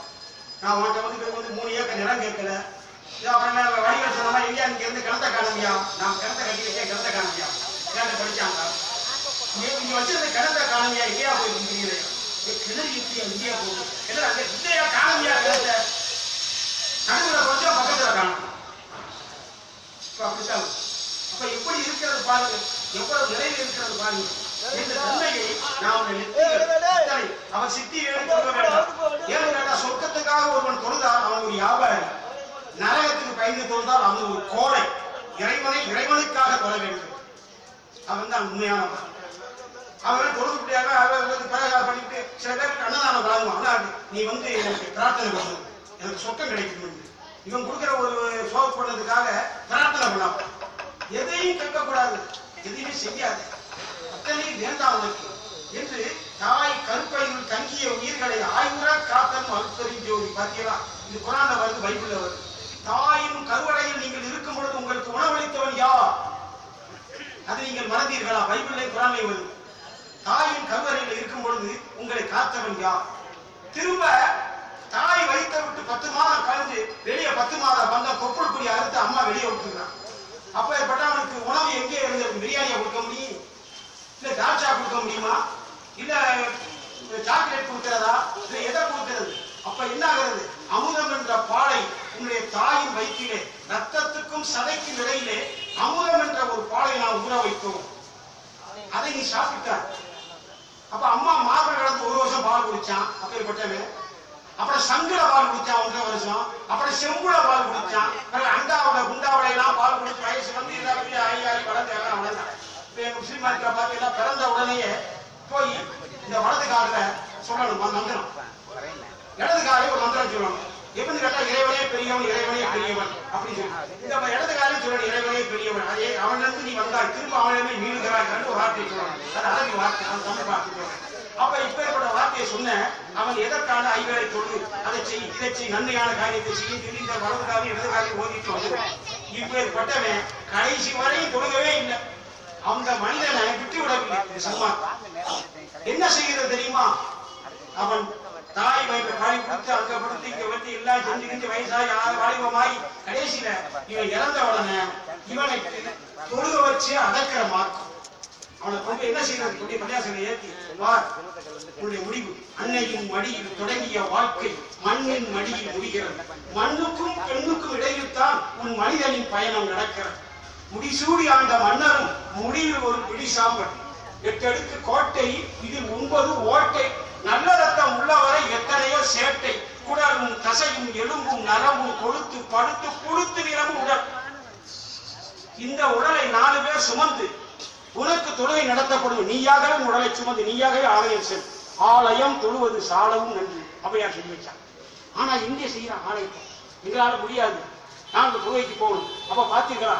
நான் உன்கிட்ட வந்து 3 ஏக்கர் நிலம் கேட்கல. அப்புறம் வடிகள் சொன்னா இல்லையா நீங்க இருந்து கிணத்த காணவியா? நான் கிணத்த கட்டி வச்சேன், கிணத்த காணவியா? ஏன் படிச்சாங்க நீங்க வச்சிருந்த கிணத்த காணவியா? இல்லையா போயிருக்கீங்க? கிணறு இப்படியா இல்லையா போகுது? கிணறு அங்க இல்லையா காணவியா? கிணத்த நடுவுல கொஞ்சம் பக்கத்துல காணும். அப்படித்தான். அப்ப எப்படி இருக்கிறது பாருங்க, எவ்வளவு நிறைவு இருக்கிறது பாருங்க. இந்த தன்மையை நாம் அவன் சித்தி சொல்ல வேண்டாம். ஏன்னு கேட்டா சொர்க்கத்துக்காக ஒருவன் தொழுதால் அவன் ஒரு வியாபாரி, நரகத்துக்கு பயந்து தொழுதால் அவன் ஒரு கோடை. இறைவனுக்காக தொழ வேண்டும். அவன் தான் உண்மையானவன். அவன் தொழுதுபடியாக அவர் பண்ணிட்டு சில பேருக்கு அன்னதானம் வழங்குவான். நீ வந்து எனக்கு பிரார்த்தனை பண்ணணும், எனக்கு சொர்க்கம் கிடைக்கணும். இவன் கொடுக்கிற ஒரு சோக பண்ணதுக்காக பிரார்த்தனை பண்ணாம எதையும் கேட்கக்கூடாது, எதையுமே செய்யாது, அத்தனை வேண்டாம் உனக்கு என்று தாய் கருப்பையில் தங்கிய உயிர்களை ஆய்வுற காத்தன் அருட்பெரும் ஜோதி. பார்த்தீங்களா? இது குரான்ல வருது, பைபிள்ல வருது. தாயின் கருவறையில் நீங்கள் இருக்கும் பொழுது உங்களுக்கு உணவளித்தவன் யார்? அது நீங்கள் மறந்தீர்களா? பைபிள்ல குரான்ல வருது. தாயின் கருவறையில் இருக்கும் பொழுது உங்களை காத்தவன் யார்? திரும்ப தாய் வைத்த விட்டு 10 மாதம் கழிஞ்சு வெளியே 10 மாதம் வந்த கொப்புள் அறுத்து அம்மா வெளியே விட்டுருக்கான். அப்ப ஏற்பட்டவனுக்கு உணவு எங்கே இருந்தது? பிரியாணியை கொடுக்க முடியும், இல்ல தாட்சா கொடுக்க முடியுமா, இல்ல சாக்லேட் கொடுக்கிறதா, இல்ல எதை கொடுக்கிறது? அப்ப என்ன ஆகிறது? அமுதம் என்ற பாலை உன்னுடைய தாயின் வயிற்றிலே ரத்தத்துக்கும் சதைக்கும் இடையிலே அமுதம் என்ற ஒரு பாலை நான் ஊற வைத்தோம். அதை நீ சாப்பிட்டார். அப்ப அம்மா மார்பு கடந்து 1 வருஷம் பால் குடிச்சான். அப்பேற்பட்டவன் அப்புறம் சங்குல பால் குடிச்சான் 1.5 வருஷம். அப்புறம் செம்புல பால் குடிச்சான். அண்டாவில குண்டாவில எல்லாம் பால் குடிச்சு வயசு வந்து ஆகி வளர்ந்து எல்லாம் வளர்ந்தான். முஸ்லீம் பார்த்தீங்கன்னா பிறந்த உடனேயே போய் இந்த வலது காலில சொல்லணும் மந்திரம், இடது காலையும் ஒரு மந்திரம் சொல்லணும். எப்படின்னு கேட்டா இறைவனே பெரியவன், இறைவனே பெரியவன் அப்படின்னு சொல்லி இந்த இடது காலையும் சொல்லணும் இறைவனே பெரியவன். அதே அவன் இருந்து நீ வந்தாய் திரும்ப அவனே மீளுகிறாய் ஒரு வார்த்தையை சொல்லணும். அது அரபி வார்த்தை, அவன் தமிழ் வார்த்தை சொல்லணும். அப்ப இப்பேற்பட்ட வார்த்தையை சொன்ன அவன் எதற்கான ஐவேளை தொழு, அதை செய், இதை செய், நன்மையான காரியத்தை செய்யும் சொல்லி இந்த வலது காலையும் இடது காலையும் ஓதிட்டு வந்து இப்பேற்பட்டவன் கடைசி வரையும் தொழுகவே இல்லை. அந்த மனிதனை விட்டு விடவில்லை. சல்மான் என்ன செய்கிறது தெரியுமா? அவன் தாய் வயிற்று படுத்து அங்க படுத்து இங்க வந்து எல்லாம் செஞ்சுக்கிட்டு வயசாகி வாலிபமாய் கடைசியில இவன் இறந்த உடனே இவனை தொழுக வச்சு அடக்கிற மார்க்கம். அவனை கொண்டு என்ன செய்யறது? கொண்டு பள்ளியாசனை ஏற்றி வார் உன்னுடைய முடிவு. அன்னையின் மடியில் தொடங்கிய வாழ்க்கை மண்ணின் மடியில் முடிகிறது. மண்ணுக்கும் பெண்ணுக்கும் இடையில் தான் உன் மனிதனின் பயணம் நடக்கிறது. முடிசூடி ஆண்ட மன்னரும் முடிவில் ஒரு பிடி சாம்பல். 8 அடுக்கு கோட்டை, இதில் 9 ஓட்டை. நல்ல ரத்தம் உள்ளவரை எத்தனையோ சேட்டை. குடலும் தசையும் எலும்பும் நரம்பும் கொழுத்து படுத்து புழுத்து நிறமும் உடல். இந்த உடலை 4 பேர் சுமந்து உனக்கு தொழுகை நடத்தப்படும். நீயாகவே உடலை சுமந்து நீயாகவே ஆலயம் செல். ஆலயம் தொழுவது சாலவும் நன்றி அவையார் சொல்லி வச்சான். ஆனா இங்கே செய்யற ஆலயத்தை எங்களால முடியாது, நாங்க தொழுகைக்கு போகணும். அப்ப பாத்தீங்களா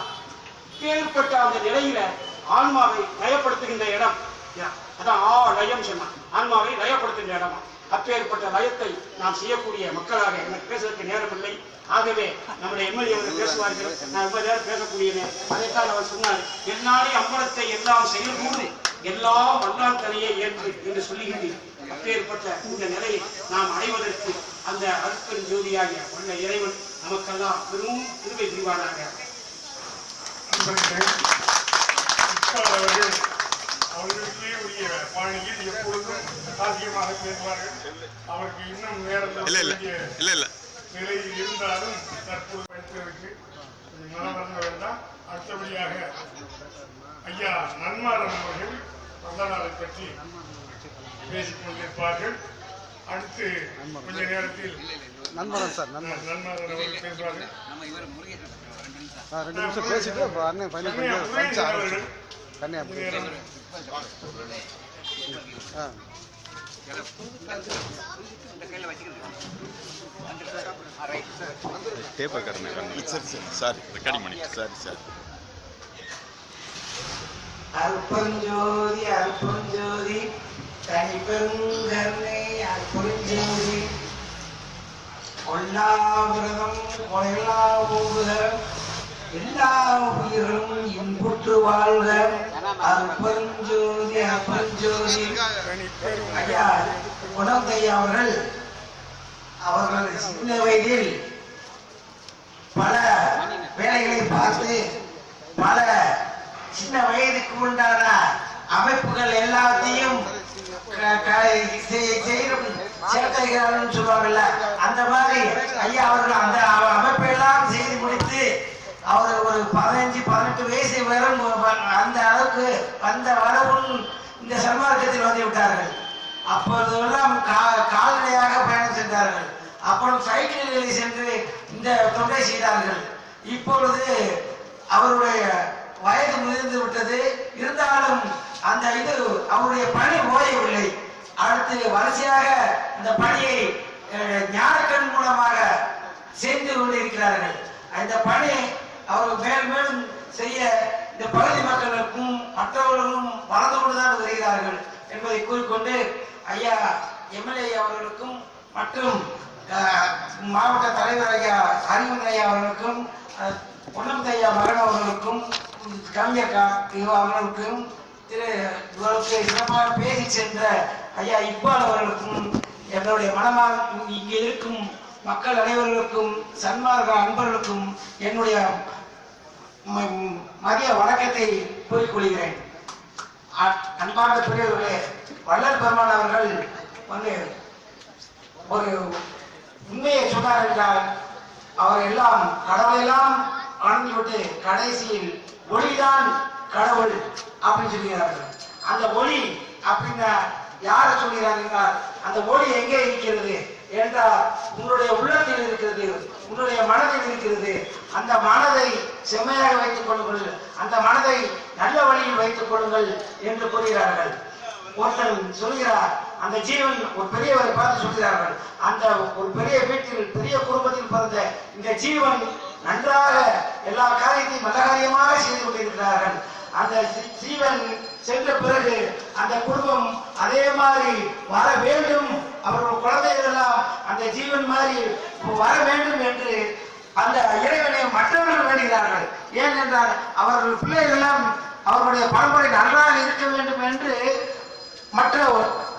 ஏற்பட்ட அந்த நிலையில ஆன்மாவை லயப்படுத்துகின்ற இடம் அதான் லயம் சொன்னான். ஆன்மாவை லயப்படுத்துகின்ற இடமா. அப்பேற்பட்ட லயத்தை நாம் செய்யக்கூடிய மக்களாக எனக்கு பேசுவதற்கு நேரம் இல்லை. ஆகவே நம்முடைய எம்எல்ஏ அவர்கள் பேசுவார்கள். நான் ரொம்ப நேரம் பேசக்கூடியேன். அதைத்தான் அவர் சொன்னார். என்னாலே அம்பலத்தை எல்லாம் செயல்கூடும் எல்லாம் வல்லான் தலையை ஏற்று என்று சொல்லுகிறேன். அப்பேற்பட்ட இந்த நிலையை நாம் அடைவதற்கு அந்த அற்பெரும் ஜோதியாகிய உள்ள இறைவன் நமக்கெல்லாம் பெரும் திருவை புரிவானாக. அவர்களுக்கே உரிய பாணியில் எப்பொழுதும் சாத்தியமாக பேசுவார்கள். அவருக்கு இன்னும் நேரம் நிலையில் இருந்தாலும் தற்போது படிப்பதற்கு மனமறந்து வேண்டாம். அடுத்தபடியாக ஐயா நன்மாரன் அவர்கள் வந்தநாளை பற்றி பேசிக் கொண்டிருப்பார்கள். அடுத்து கொஞ்ச நேரத்தில் நன்மாரன் அவர்கள் பேசுவார்கள். 2 நிமிஷம் பேசிட்டு அண்ணன் ஃபைனல் பண்ணி கன்னியா டேப்பர் கட்டணும். சரி சார் ரெக்கார்டிங் பண்ணி சார் அற்பஞ்சோதி அற்பஞ்சோதி தனிப்பெருங்கருணை அற்பஞ்சோதி கொல்லாவிரதம் கொலைலா போகுக எல்லா உயிர்களும் இன்புற்று வாழ்க. அற்பஞ்சோதி அற்பஞ்சோதி. ஐயா குணத்தையா அவர்கள் சின்ன வயதில் பல வேலைகளை பார்த்து பல சின்ன வயதுக்கு உண்டான அமைப்புகள் எல்லாத்தையும் சேர்த்தைகள் சொல்லுவாங்கல்ல, அந்த மாதிரி ஐயா அவர்கள் அந்த அமைப்பெல்லாம் செய்து முடித்து அவர் ஒரு 15-18 வயசு வரும் அந்த அளவுக்கு அந்த வரவும் இந்த சன்மார்க்கத்தில் வந்து விட்டார்கள். அப்பொழுதெல்லாம் கால்நடையாக பயணம் சென்றார்கள். அப்புறம் சைக்கிள்களில் சென்று இந்த தொண்டை செய்தார்கள். இப்பொழுது அவருடைய வயது முதிர்ந்து விட்டது. இருந்தாலும் அந்த அவருடைய பணி ஓயவில்லை. அடுத்து வரிசையாக இந்த பணியை ஞானக்கண் மூலமாக செய்து கொண்டிருக்கிறார்கள். அந்த பணி அவர் மேலும் செய்ய இந்த பகுதி மக்களுக்கும் மற்றவர்களும் வளர்ந்து கொண்டுதான் வருகிறார்கள் என்பதை கூறிக்கொண்டு ஐயா எம்எல்ஏ அவர்களுக்கும் மற்றும் மாவட்ட தலைவர் ஐயா அறிவுரை ஐயா அவர்களுக்கும் பொன்னம் ஐயா மகன் அவர்களுக்கும் கவியக்கா அவர்களுக்கும் இவருக்கு சிறப்பாக பேசி சென்ற ஐயா இக்பால் அவர்களுக்கும் என்னுடைய மனமாக இங்கே இருக்கும் மக்கள் அனைவர்களுக்கும் சன்மார்க்க அன்பர்களுக்கும் என்னுடைய மதிய வணக்கத்தை கூறிக்கொள்கிறேன். அன்பார்ந்த பெரியவர்களே, வள்ளல் பெருமான் அவர்கள் வந்து ஒரு உண்மையை சொன்னார் என்றால் அவர் எல்லாம் கடவுளெல்லாம் வணங்கிவிட்டு கடைசியில் ஒளிதான் கடவுள் அப்படின்னு சொல்கிறார்கள். அந்த ஒளி அப்படின்னா யார சொல்கிறார் என்றால் அந்த ஒளி எங்கே இருக்கிறது என்றால் உன்னுடைய உள்ளத்தில் இருக்கிறது, உன்னுடைய மனதில் இருக்கிறது. அந்த மனதை செம்மையாக வைத்துக் கொள்ளுங்கள், அந்த மனதை நல்ல வழியில் வைத்துக் கொள்ளுங்கள் என்று கூறுகிறார்கள். ஒருத்தன் சொல்கிறார், அந்த ஜீவன் ஒரு பெரியவரை பார்த்து சொல்கிறார்கள், அந்த ஒரு பெரிய வீட்டில் பெரிய குடும்பத்தில் பிறந்த இந்த ஜீவன் நன்றாக எல்லா காரியத்தையும் நல்ல காரியமாக செய்து கொண்டிருக்கிறார்கள். அந்த ஜீவன் சென்ற பிறகு அந்த குடும்பம் அதே மாதிரி வர வேண்டும், அவர்கள் குழந்தைகள் எல்லாம் அந்த ஜீவன் மாதிரி வர வேண்டும் என்று அந்த இறைவனை மற்றவர்கள் வேண்டுகிறார்கள். ஏனென்றால் அவர்கள் பிள்ளைகள் எல்லாம் அவர்களுடைய பரம்பரை நன்றாக இருக்க வேண்டும் என்று மற்ற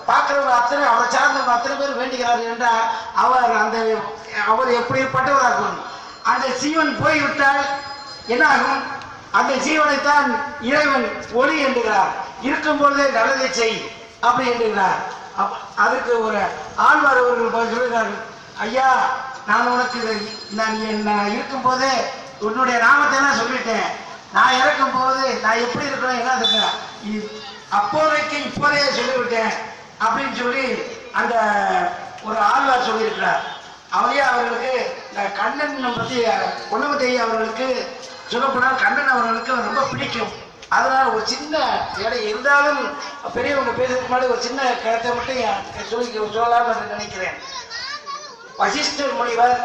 பார்க்கிறவங்க அத்தனை அவரை சார்ந்தவங்க அத்தனை பேர் வேண்டுகிறார்கள் என்றால் அவர் எப்படிப்பட்டவராக இருக்கணும். அந்த ஜீவன் போய்விட்டால் என்ன ஆகும்? அந்த ஜீவனைத்தான் இறைவன் ஒளி என்கிறார். இருக்கும் பொழுதே நல்லதை செய் அப்படி என்கிறார். அதுக்கு ஒரு ஆழ்வார் அவர்கள் சொல்கிறார்கள், ஐயா நான் உனக்கு நான் இருக்கும் போதே உன்னுடைய நாமத்தை நான் சொல்லிட்டேன், நான் இறக்கும் போது நான் எப்படி இருக்கிறேன் என்ன இருக்கிறேன் அப்போதைக்கு இப்போதே சொல்லிவிட்டேன் அப்படின்னு சொல்லி அந்த ஒரு ஆழ்வார் சொல்லியிருக்கிறார். அவர்களுக்கு இந்த கண்ணன் பற்றி பொன்னமத்தை அவர்களுக்கு சொல்லப்போனால் கண்ணன் அவர்களுக்கு ரொம்ப பிடிக்கும். அதனால ஒரு சின்ன இடை இருந்தாலும் பெரியவங்க பேசுறதுக்கு முன்னாடி ஒரு சின்ன கருத்தை மட்டும் சொல்லலாம் என்று நினைக்கிறேன். வசிஷ்டர் முனிவர்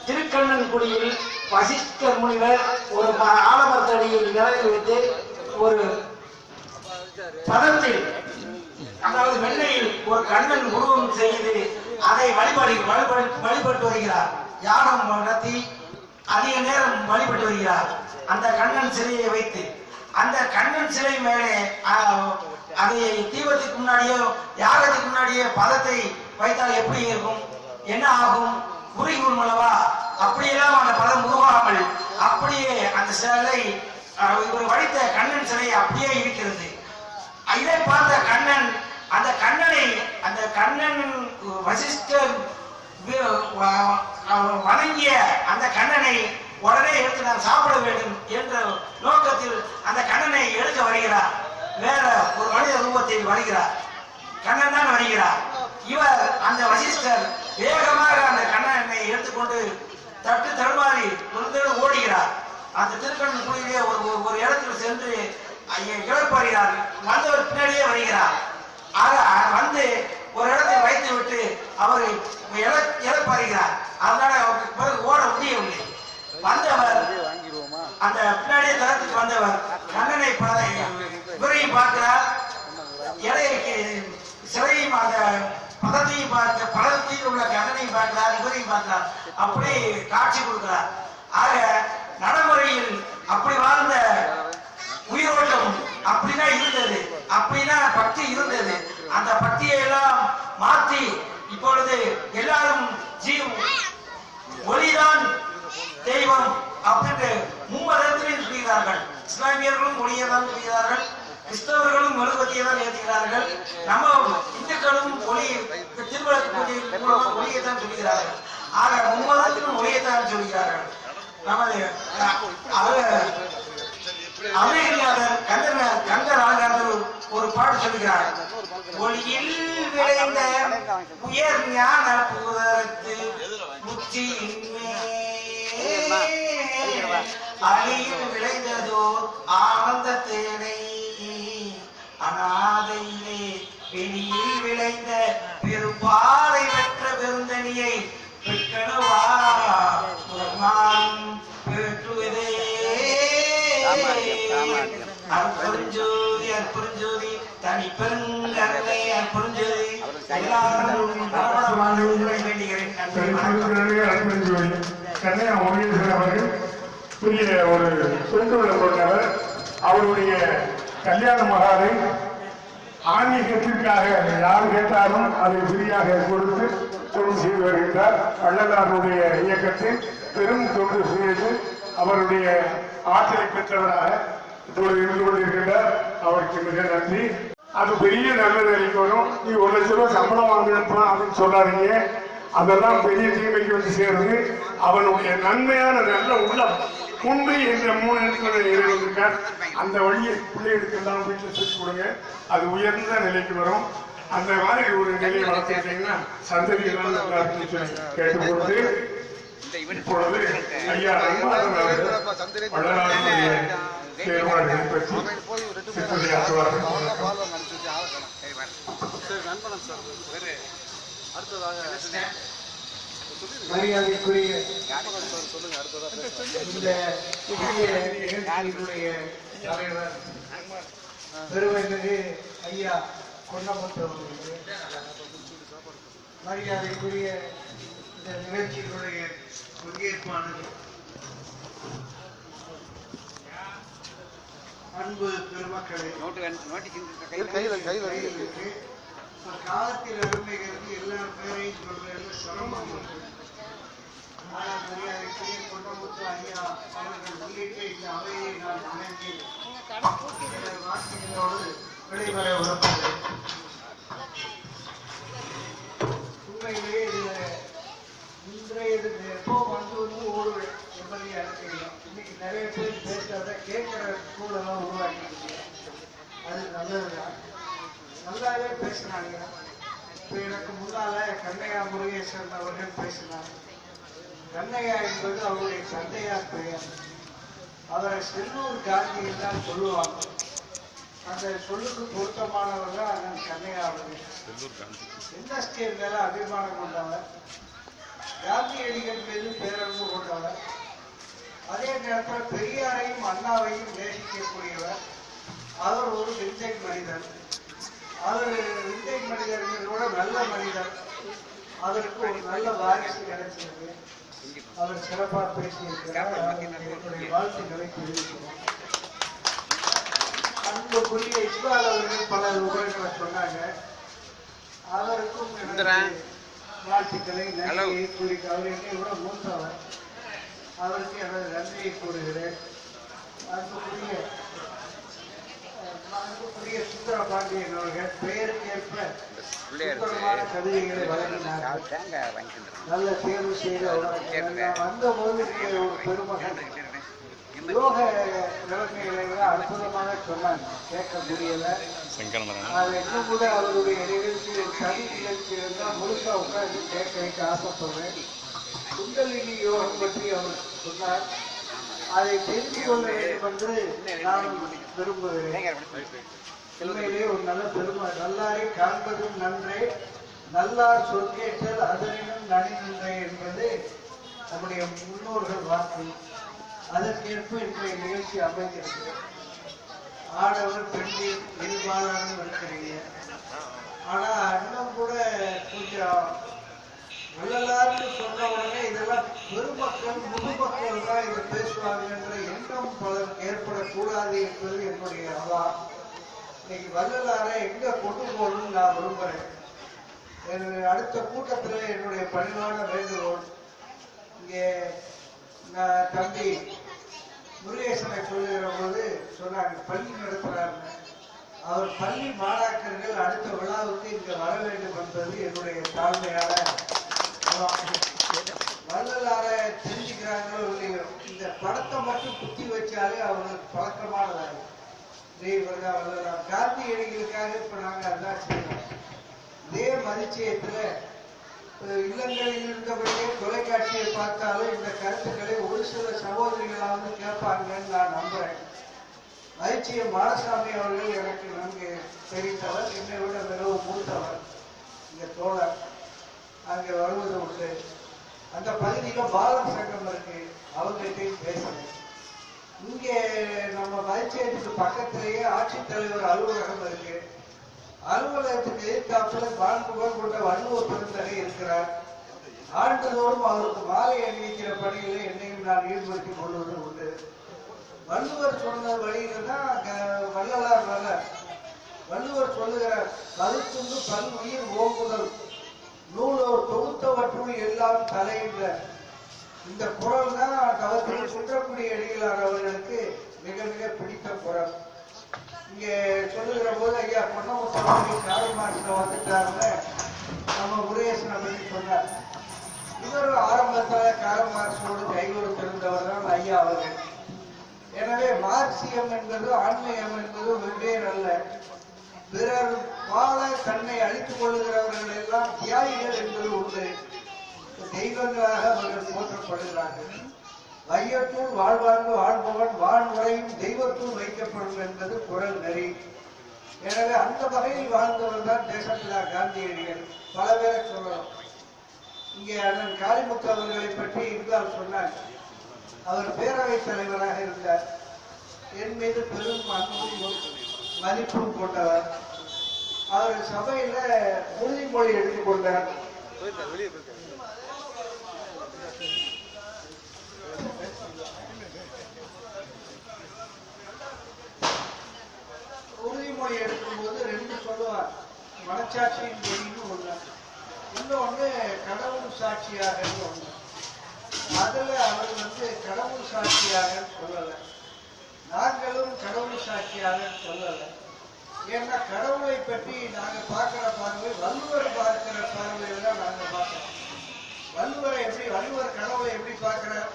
திருக்கண்ணன்குடியில் வசிஷ்டர் முனிவர் ஒரு ஆலமரத்தடியில் நிலையில் வைத்து ஒரு பதத்தில் அதாவது வெண்ணையில் ஒரு கண்ணன் உருவம் செய்து அதை வழிபட்டு வருகிறார். யாகம் நடத்தி அதிக நேரம் வழிபட்டு வருகிறார். அந்த கண்ணன் சிலையை வைத்து அந்த கண்ணன் சிலை மேலே அதை தீபத்துக்கு முன்னாடியோ யாகத்துக்கு முன்னாடியோ பதத்தை வைத்தால் எப்படி இருக்கும், என்ன ஆகும், உருகும் அல்லவா? அப்படியெல்லாம் அந்த பதம் உருவாமல் அப்படியே அந்த சிலை இவர் வடித்த கண்ணன் சிலை அப்படியே இருக்கிறது. இதை பார்த்த கண்ணன் அந்த கண்ணன் வசிஷ்டர் வணங்கிய அந்த கண்ணனை உடனே எடுத்து நான் சாப்பிட வேண்டும் என்ற நோக்கத்தில் அந்த கண்ணனை எடுக்க வருகிறார். வேற ஒரு மனித ரூபத்தில் வருகிறார். கண்ணன் தான் வருகிறார். இவர் அந்த வசிஷ்டர் வேகமாக அந்த கண்ணனை எடுத்துக்கொண்டு தட்டு தடுமாறி ஓடுகிறார். அந்த திருக்கண்ணன் குடியிலே ஒரு இடத்தில் சென்று இழப்பறிகிறார். வந்தவர் பின்னாடியே வருகிறார். வந்து ஒரு இடத்தை வைத்து விட்டு அவரை இழப்பறிகிறார். அதனால அவருக்கு பிறகு ஓட முடியவில்லை. வந்தவர் அந்த பின்னாடியே தரத்துக்கு வந்தவர் கண்ணனை இவரையும் பார்க்கிறார், சிலையும் அந்த பதத்தையும் பார்க்க பதத்தில் உள்ள கண்ணனையும் பார்க்கிறார், இவரையும் பார்க்கிறார். அப்படி காட்சி கொடுக்கிறார். ஆக நடைமுறையில் அப்படி வாழ்ந்த உயிரோட்டம் அப்படின்னா இருந்தது, அப்படின்னா பக்தி இருந்தது. அந்த பக்தியை எல்லாம் மாற்றி இப்பொழுது எல்லாரும் ஒளிதான் தெய்வம் அப்படின்னு மும்மதத்திலையும் சொல்கிறார்கள். இஸ்லாமியர்களும் ஒளியை தான் சொல்கிறார்கள், கிறிஸ்தவர்களும் மெழுகுவர்த்தியை தான் ஏற்றுகிறார்கள். நம்ம இந்துக்களும் திருவிளக்கு பூஜை ஒளியை தான் சொல்கிறார்கள். ஆக மும்மதத்திலும் ஒளியை தான் சொல்கிறார்கள். நமது அமெரிக்காளர் கங்கர் அலங்காரர் ஒரு பாட்டு சொல்கிறார். ஒளியில் விளைந்த உயர் ஞான பூதரத்து அழியில் விளைந்ததோர் ஆனந்த தேனை அநாதையிலே வெளியில் விளைந்த பெரும்பாலை பெற்ற பெருந்தனியை பெற்றனவா பெற்றுவதே அற்புறஞ்சோதி அற்புறஞ்சோதி தனி பெருங்கருணை அற்புறஞ்சோதி கண்ணையா முருகேசன் அவர்கள் பெரிய ஒரு பெண்களை கொண்டவர். அவருடைய கல்யாண மகாலை ஆன்மீகத்திற்காக யார் கேட்டாலும் அதை ஃப்ரீயாக கொடுத்து தொழில் செய்து வருகின்றார். வள்ளலாருடைய இயக்கத்தில் பெரும் தொண்டு செய்து அவருடைய ஆற்றலை பெற்றவராக இப்பொழுது இருந்து கொண்டிருக்கின்றார். அவருக்கு மிக நன்றி. அது பெரிய நல்ல நிலைக்கு வரும். நீ 1 லட்ச ரூபாய் சம்பளம் வாங்கினா அப்படின்னு சொல்லாதீங்க. அதெல்லாம் பெரிய தீமைக்கு வந்து சேருது. அவனுடைய நன்மையான நல்ல உள்ளம் உண்மை என்ற 3 எழுத்துக்களை வந்திருக்கார். அந்த வழியை பிள்ளைகளுக்கு எல்லாம் வீட்டில் சொல்லி கொடுங்க. அது உயர்ந்த நிலைக்கு வரும். அந்த மாதிரி ஒரு நிலையை வளர்த்துக்கிட்டீங்கன்னா சந்ததி எல்லாம் நல்லா இருக்குன்னு சொல்லி கேட்டுக்கொண்டு இப்பொழுது ஐயா வள்ளலாருடைய செயல்பாடுகளை பற்றி சித்தரையாற்றுவார்கள். மரியாதைக்குரிய இந்த நிகழ்ச்சியினுடைய தலைவர் பெருமைமிகு ஐயா கொன்னமுத்து அவர்களுக்கு, மரியாதைக்குரிய இந்த நிகழ்ச்சியினுடைய பங்கேற்பாளர் அன்பு பெருமக்களை கையில் காலத்தில் அருமைகிறது எல்லா பேரையும் சொல்றது சிரமம் இருக்கு. ஆனால் மரியாதைக்குரிய பொன்னமுத்து ஐயா அவர்கள் உள்ளிட்ட இந்த அவையை நான் வணங்கி வாக்கிகளோடு விடைபெற விரும்புகிறேன். உண்மையிலேயே இன்றைய எப்போ வந்து ஓடுவேன் எம்எல்ஏ அறிக்கையிலும் இன்னைக்கு நிறைய பேர் பேசுறத கேட்கிற சூழலாம் உருவாக்கிட்டு அது நல்லதுதான். நல்லாவே பேசினாங்க. இப்போ எனக்கு முன்னால கண்ணையா முருகேசன் அவர்கள் பேசினாங்க. கண்ணையா என்பது அவருடைய தந்தையார் பெயர். அவரை செல்லூர் காந்தி தான் சொல்லுவாங்க. அந்த சொல்லுக்கு பொருத்தமானவர் தான் அண்ணன் கண்ணையா அவர்கள். என்எஸ்கே மேல அபிமானம் கொண்டவர், காந்தியடிகள் மீது பேரன்பு கொண்டவர், அதே நேரத்தில் பெரியாரையும் அண்ணாவையும் நேசிக்கக்கூடியவர். அவர் ஒரு விந்தை மனிதர். அவர் விந்தை மனிதர்களோட நல்ல மனிதர். அவருக்கு ஒரு நல்ல வாரிசு கிடைச்சிருக்கு. அவர் சிறப்பாக பேசியிருக்கிறார். என்னுடைய வாழ்த்துக்களை தெரிவிக்கிறோம். அன்புக்குரிய இஸ்மால் அவர்கள் பல விவரங்களை சொன்னாங்க. அவருக்கும் வாழ்த்துக்களை நன்றியை கூறி அவர் என்னை விட மூத்தவர். அவருக்கு எனது நன்றியை கூறுகிறேன். அன்புக்குரிய சுந்தர பாண்டியன் அவர்கள் பெயருக்கு ஏற்ப சுத்தமான கவிதைகளை வழங்கினார். நல்ல தேர்வு செய்து வந்த போது ஒரு பெருமகன் யோக நிலைமைகளை அற்புதமாக சொன்னாங்க. கேட்க முடியல. அது இன்னும் கூட அவருடைய நிகழ்ச்சி கவி நிகழ்ச்சி இருந்தால் முழுசா உட்கார்ந்து கேட்க வைக்க ஆசைப்படுறேன். குண்டலினி யோகம் பற்றி அவர் சொன்னார். அதை தெரிந்து கொள்ள வேண்டும் என்று நானும் விரும்புகிறேன். உண்மையிலேயே ஒரு நல்ல பெருமை. நல்லாரை காண்பதும் நன்றே, நல்லார் சொற்கேற்றல் அதனினும் நனின்றே என்பது நம்முடைய முன்னோர்கள் வாக்கு. அதற்கேற்ப இன்றைய நிகழ்ச்சி அமைந்திருக்கு. ஆடவர் பெண்கள் இருபாலும் இருக்கிறீங்க. ஆனா இன்னும் கூட கொஞ்சம் வள்ளலார்னு சொன்ன உடனே இதெல்லாம் பெருமக்கள் முதுமக்கள் தான் இதை பேசுவாங்கன்ற எண்ணம் பலருக்கு ஏற்படக்கூடாது என்பது என்னுடைய அவா. இன்னைக்கு வள்ளலாரை எங்க கொண்டு போகணும்னு நான் விரும்புறேன். அடுத்த கூட்டத்தில் என்னுடைய பணிவான வேண்டுகோள், இங்கே தம்பி முருகேசனை சொல்லுகிற போது சொன்னாங்க பள்ளி நடத்துறாருன்னு. அவர் பள்ளி மாணாக்கர்கள் அடுத்த விழாவுக்கு இங்க வர வேண்டும் என்பது என்னுடைய தாழ்மையான வள்ளலார தெரிஞ்சுக்கிறாங்களோ இல்லையோ, இந்த படத்தை மட்டும் குத்தி வச்சாலே அவங்களுக்கு பழக்கமானதாகும். வள்ளலார் காந்தியடிகளுக்காக இப்ப நாங்க அதான் செய்யறோம். இதே மதிச்சயத்துல இல்லங்களில் இருந்தபடியே தொலைக்காட்சியை பார்த்தாலும் இந்த கருத்துக்களை ஒரு சில சகோதரிகளாவது கேட்பாங்கன்னு நான் நம்புறேன். மதிச்சிய மாடசாமி அவர்கள் எனக்கு நன்கு தெரிந்தவர், என்னை விட மிகவும் மூத்தவர். இங்க தோழர் அங்கே வருவது உண்டு. அந்த பகுதியில் பாலன் சங்கம் இருக்கு, அவங்ககிட்டையும் பேசுறேன். இங்கே நம்ம மதிச்சயத்துக்கு பக்கத்திலேயே ஆட்சித்தலைவர் அலுவலகம் இருக்கு. அலுவலகத்துக்கு எதிர்த்தாப்புல மாண்புகள் கொண்ட வள்ளுவர் பெருந்தகை இருக்கிறார். ஆண்டுதோறும் அவருக்கு மாலை அணிவிக்கிற பணிகளை என்னையும் நான் ஈடுபடுத்திக் கொள்வது உண்டு. வள்ளுவர் சொன்ன வழியில தான் வள்ளலார் வர வள்ளுவர் சொல்லுகிற கருத்துண்டு பல் உயிர் ஓம்புதல் நூலோர் தொகுத்தவற்றுள் எல்லாம் தலையின்ற இந்த குரல் தான் தவத்தில் குன்றக்குடி அடிகளார் அவர்களுக்கு மிக மிக பிடித்த குரல். இங்கே சொல்லுகிற போது ஐயா பொன்னமுத்தவர்கள் காரல் மார்க்ஸ் வந்துட்டாருன்னு நம்ம முருகேசனை பற்றி சொன்னார். இவர் ஆரம்பத்தில் காரல் மார்க்ஸோடு கைகொடுத்திருந்தவர் தான் ஐயா அவர்கள். எனவே மார்க்சியம் என்பது ஆன்மீகம் என்பது வெவ்வேறு அல்ல. பிறர் வாழ தன்னை அழித்துக் கொள்ளுகிறவர்கள் எல்லாம் தியாகிகள் என்பது உண்டு. தெய்வங்களாக அவர்கள் போற்றப்படுகிறார்கள். வையத்துள் வாழ்வாங்கு வாழ்பவன் வாழ்முறையும் தெய்வத்துள் வைக்கப்படும் என்பது குரல் நெறி. எனவே அந்த வகையில் வாழ்ந்தவர் தான் தேசப்பிதா காந்தியடிகள். பல பேரை சொல்லலாம். இங்கே அண்ணன் காளிமுத்து அவர்களை பற்றி இருந்தால் சொன்னார். அவர் பேரவைத் தலைவராக இருந்தார். என் மீது பெரும் அன்பும் மதிப்பும் கொண்டவர். அவர் சபையில உறுதிமொழி எடுத்துக்கொண்டார். உறுதிமொழி எடுக்கும்போது ரெண்டு சொல்லுவார். மனச்சாட்சியின் மொழின்னு ஒண்ணு, இன்னொன்னு கடவுள் சாட்சியாக ஒண்ணு. அதுல அவர் கடவுள் சாட்சியாக சொல்லல, நாங்களும் கடவுள் சாட்சியாக சொல்லல. ஏன்னா கடவுளை பற்றி நாங்க பார்க்கிற பார்வை வள்ளுவர் பார்க்கிற பார்வையில தான் நாங்க பார்க்கிறோம். வள்ளுவர் கடவுளை எப்படி பார்க்கிறார்?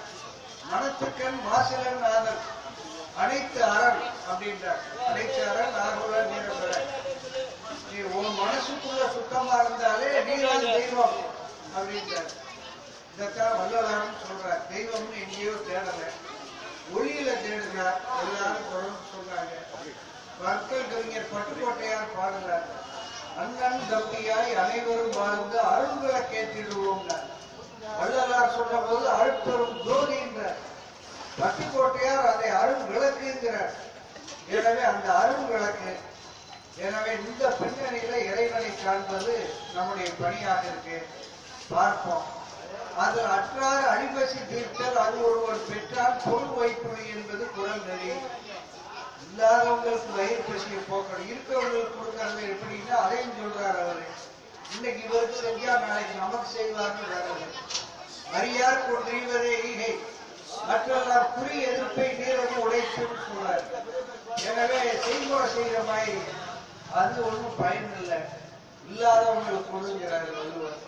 மனத்துக்கண் வாசலன் ஆதல் அனைத்து அரண் அப்படின்றார். அனைத்து அரண் ஆகுல நீரப்பட, நீ உன் மனசுக்குள்ள சுத்தமா இருந்தாலே நீதான் தெய்வம் அப்படின்றார். இதைத்தான் வள்ளலாரும் சொல்றார். தெய்வம்னு எங்கேயோ தேடல, ஒளியில தேடுறார். எல்லாரும் தொடர்ந்து சொல்றாங்க. மக்கள் கவிஞர் பட்டுக்கோட்டையார் பாடுறார், அண்ணன் தம்பியாய் அனைவரும் வாழ்ந்து அருள்விளக்கேற்றிடுவோம். வள்ளலார் சொன்ன போது அருட்பெரும் ஜோதி என்றார். பட்டுக்கோட்டையார் அதை அருள் விளக்குங்கிறார். எனவே அந்த அருள் விளக்கு, எனவே இந்த பின்னணியில இறைவனை காண்பது நம்முடைய பணியாக இருக்கு. பார்ப்போம். அது அற்றாறு அடிபசி தீர்த்தல் அது ஒருவர் பெற்றால் பொருள் வைப்புணி என்பது குரல் நெறி. இல்லாதவங்களுக்கு வயிறு பசியை போக்கணும், இருக்கவங்களுக்கு கொடுக்கறது எப்படின்னா அதையும் சொல்றாரு அவரு. இன்னைக்கு இவருக்கு செஞ்சா நாளைக்கு நமக்கு செய்வார்னு வேறது. அறியார் கொன்றீவரே ஈகை மற்றெல்லாம் குறி எதிர்ப்பை நீரது உடைச்சுன்னு சொல்றாரு. எனவே செய்முறை செய்கிற மாதிரி அது ஒன்றும் பயன் இல்லை, இல்லாதவங்களுக்கு கொடுங்கிறாரு வள்ளுவர்.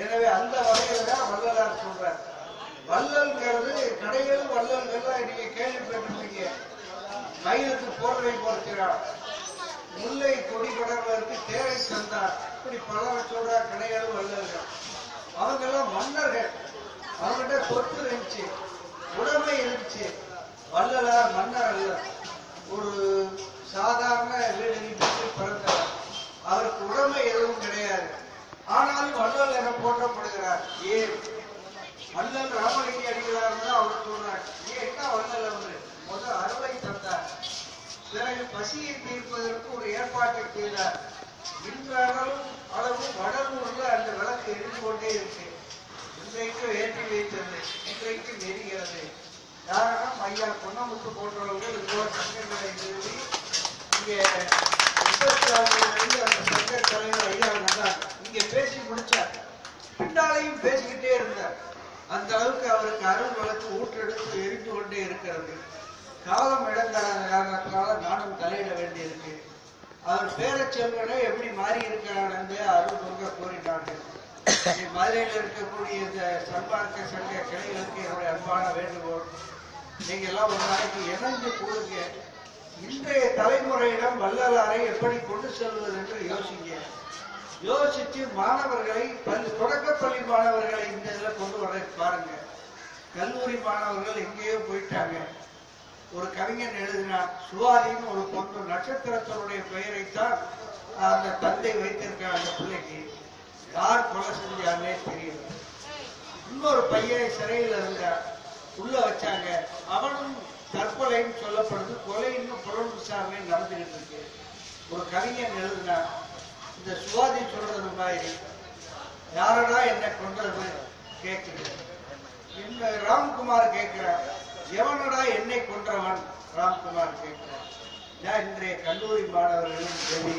எனவே அந்த வகையில தான் வள்ளலார் சொல்றார். வள்ளல்ங்கிறது கடைகள் வள்ளல்கள்லாம் நீங்க கேள்விப்பட்டிருப்பீங்க. மயிலுக்கு போர்வை போர்க்கிறார், முல்லை கொடி படர்வதற்கு தேரை தந்தார், இப்படி பலரை சொல்றார். கடைகள் வள்ளல்கள் அவங்கெல்லாம் மன்னர்கள், அவங்ககிட்ட சொத்து இருந்துச்சு, உடைமை இருந்துச்சு. வள்ளலார் மன்னர் அல்ல, ஒரு சாதாரண வீடுகளில் பெற்று பிறந்தவர். அவருக்கு உடைமை எதுவும் கிடையாது. ஆனாலும் வள்ளல் என போற்றப்படுகிறார். ஏன்? வள்ளல் ராமலிங்க அடிகளார் தான் அவர் சொல்றார். ஏன்னா வள்ளல் அவரு முதல் அருளை தந்தார், பிறகு பசியை தீர்ப்பதற்கு ஒரு ஏற்பாட்டை செய்தார். இன்றளவும் வடலூர்ல அந்த விளக்கு எரிந்து கொண்டே இருக்கு. இன்றைக்கு ஏற்றி வைத்தது, இன்றைக்கு நெறிகிறது. காரணம் ஐயா பொன்னமுத்து போன்றவர்கள் இதுபோல சங்கங்களை நிறுவி இங்கே 36 அந்த சங்க தலைவர் ஐயா வந்தார். இங்க பேசி முடிச்சார், பின்னாலையும் பேசிக்கிட்டே இருந்தார். அந்த அளவுக்கு அவருக்கு அருள் வழக்கு ஊற்றெடுத்து எரிந்து கொண்டே இருக்கிறது. காலம் இடங்காத காரணத்தினால நானும் தலையிட வேண்டியிருக்கு. அவர் பேரச்செல்வனே எப்படி மாறி இருக்கிறான் என்று அருள் முருக கூறினார்கள். மதுரையில் இருக்கக்கூடிய இந்த சன்மார்க்க சங்க கிளைகளுக்கு என்னுடைய அன்பான வேண்டுகோள், நீங்க எல்லாம் ஒரு நாளைக்கு இணைந்து கூடுங்க. இன்றைய தலைமுறையிடம் வள்ளலாரை எப்படி கொண்டு செல்வது என்று யோசிங்க. யோசிச்சு மாணவர்களை தொடக்கப்பள்ளி மாணவர்களை இந்த இதில் கொண்டு வர பாருங்க. கல்லூரி மாணவர்கள் எங்கேயோ போயிட்டாங்க. ஒரு கவிஞன் எழுதினார், சுவாதின்னு ஒரு பொண்ணு, நட்சத்திரத்தினுடைய பெயரைத்தான் அந்த தந்தை வைத்திருக்கார். அந்த பிள்ளைக்கு யார் கொலை செஞ்சாலே தெரியல. இன்னொரு பையனை சிறையில் இருந்தார், உள்ள வச்சாங்க. அவனும் தற்கொலைன்னு சொல்லப்படுது, கொலை இன்னும் புலன் விசாரணை நடந்துகிட்டு இருக்கு. ஒரு கவிஞன் எழுதினார், இந்த சுவாதி சொல்றது மாதிரி யாரடா என்னை கொன்றது கேட்குது. இந்த ராம்குமார் கேட்கிறார், எவனடா என்னை கொன்றவன்? ராம்குமார் கேட்கிறார். இன்றைய கல்லூரி மாணவர்களின் கதி,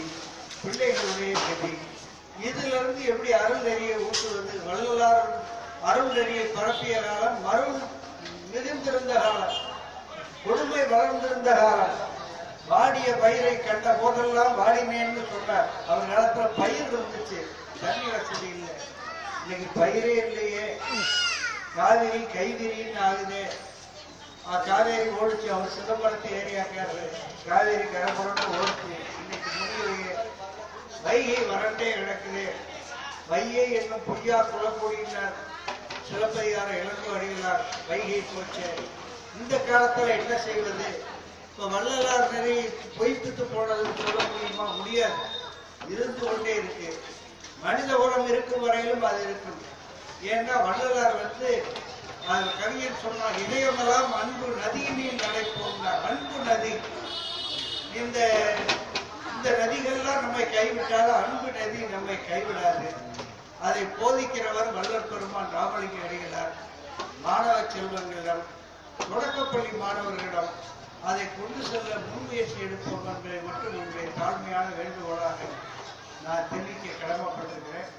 பிள்ளைகளுடைய கதி. இதுல இருந்து எப்படி அருள் நெறியை ஊட்டுவது? வள்ளலார் அருள் நெறியை பரப்பிய காலம், மருள் மிகுந்திருந்த காலம், கொடுமை வளர்ந்திருந்த காலம். வாடிய பயிரை கண்ட போதெல்லாம் வாடினேன்னு சொன்னார். அவர் காலத்துல பயிர் இருந்துச்சு, தண்ணி வசதி இல்லை. இன்னைக்கு பயிரே இல்லையே. காவிரி கைவிரின்னு ஆகுது. காவேரி ஓடிச்சு, அவர் சிதம்பரத்து ஏரியாக்காரு. காவேரி கரபுரன்னு ஓடிச்சு, இன்னைக்கு முடியலையே. வைகை வறண்டே கிடக்குது. வையை என்னும் பொய்யா குளக்கூடியினார் சிலப்பதிகார இளங்கோ அடிகளார். வைகை போச்சு. இந்த காலத்துல என்ன செய்வது? இப்ப வள்ளலார் நெறி பொய்ப்பித்து போனதுன்னு சொல்ல முடியுமா? முடியாது. இருந்து கொண்டே இருக்கு. மனித உரம் இருக்கும் வரையிலும் அது இருக்கும். ஏன்னா வள்ளலார் கவிஞர் சொன்னார், இதயமெல்லாம் அன்பு நதியினில் நடைபோனார். அன்பு நதி. இந்த நதிகள்லாம் நம்மை கைவிட்டாலும் அன்பு நதி நம்மை கைவிடாது. அதை போதிக்கிறவர் வள்ளல் பெருமான் ராமலிங்க அடிகளார். மாணவ செல்வங்களிடம், தொடக்கப்பள்ளி மாணவர்களிடம் அதை கொண்டு செல்ல முன்முயற்சி எடுப்போம் என்பதை மட்டும் என்னுடைய தாழ்மையான வேண்டுகோளாக நான் தெரிவிக்க கடமைப்பட்டிருக்கிறேன்.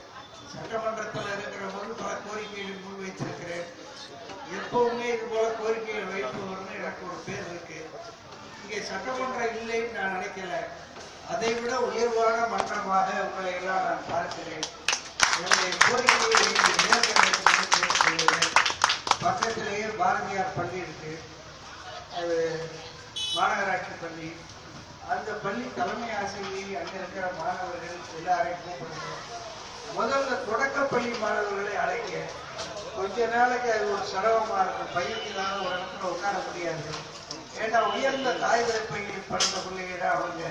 சட்டமன்றத்தில் இருக்கிற போது பல கோரிக்கைகளை முன்வைத்திருக்கிறேன். எப்பவுமே இது போல கோரிக்கைகள் வைப்பவர்னு எனக்கு ஒரு பேர் இருக்கு. இங்கே சட்டமன்றம் இல்லைன்னு நான் நினைக்கல. அதை விட உயர்வான மன்றமாக உங்களை எல்லாம் நான் பார்க்கிறேன். என்னுடைய கோரிக்கையை சொல்லுவேன். பக்கத்திலேயே பாரதியார் பள்ளி இருக்கு, அது மாநகராட்சி பள்ளி. அந்த பள்ளி தலைமை ஆசிரியை அங்கே இருக்கிற மாணவர்கள் எல்லாரையும் கூப்பிடுறோம். முதல்ல தொடக்கப்பள்ளி மாணவர்களை அழைக்க. கொஞ்ச நாளைக்கு அது ஒரு சிரமமா இருக்கும். பையனால ஒரு இடத்துல உட்கார முடியாது. ஏன்னா உயர்ந்த தாய் தகப்பையில் பிறந்த பிள்ளைகள் அவங்க.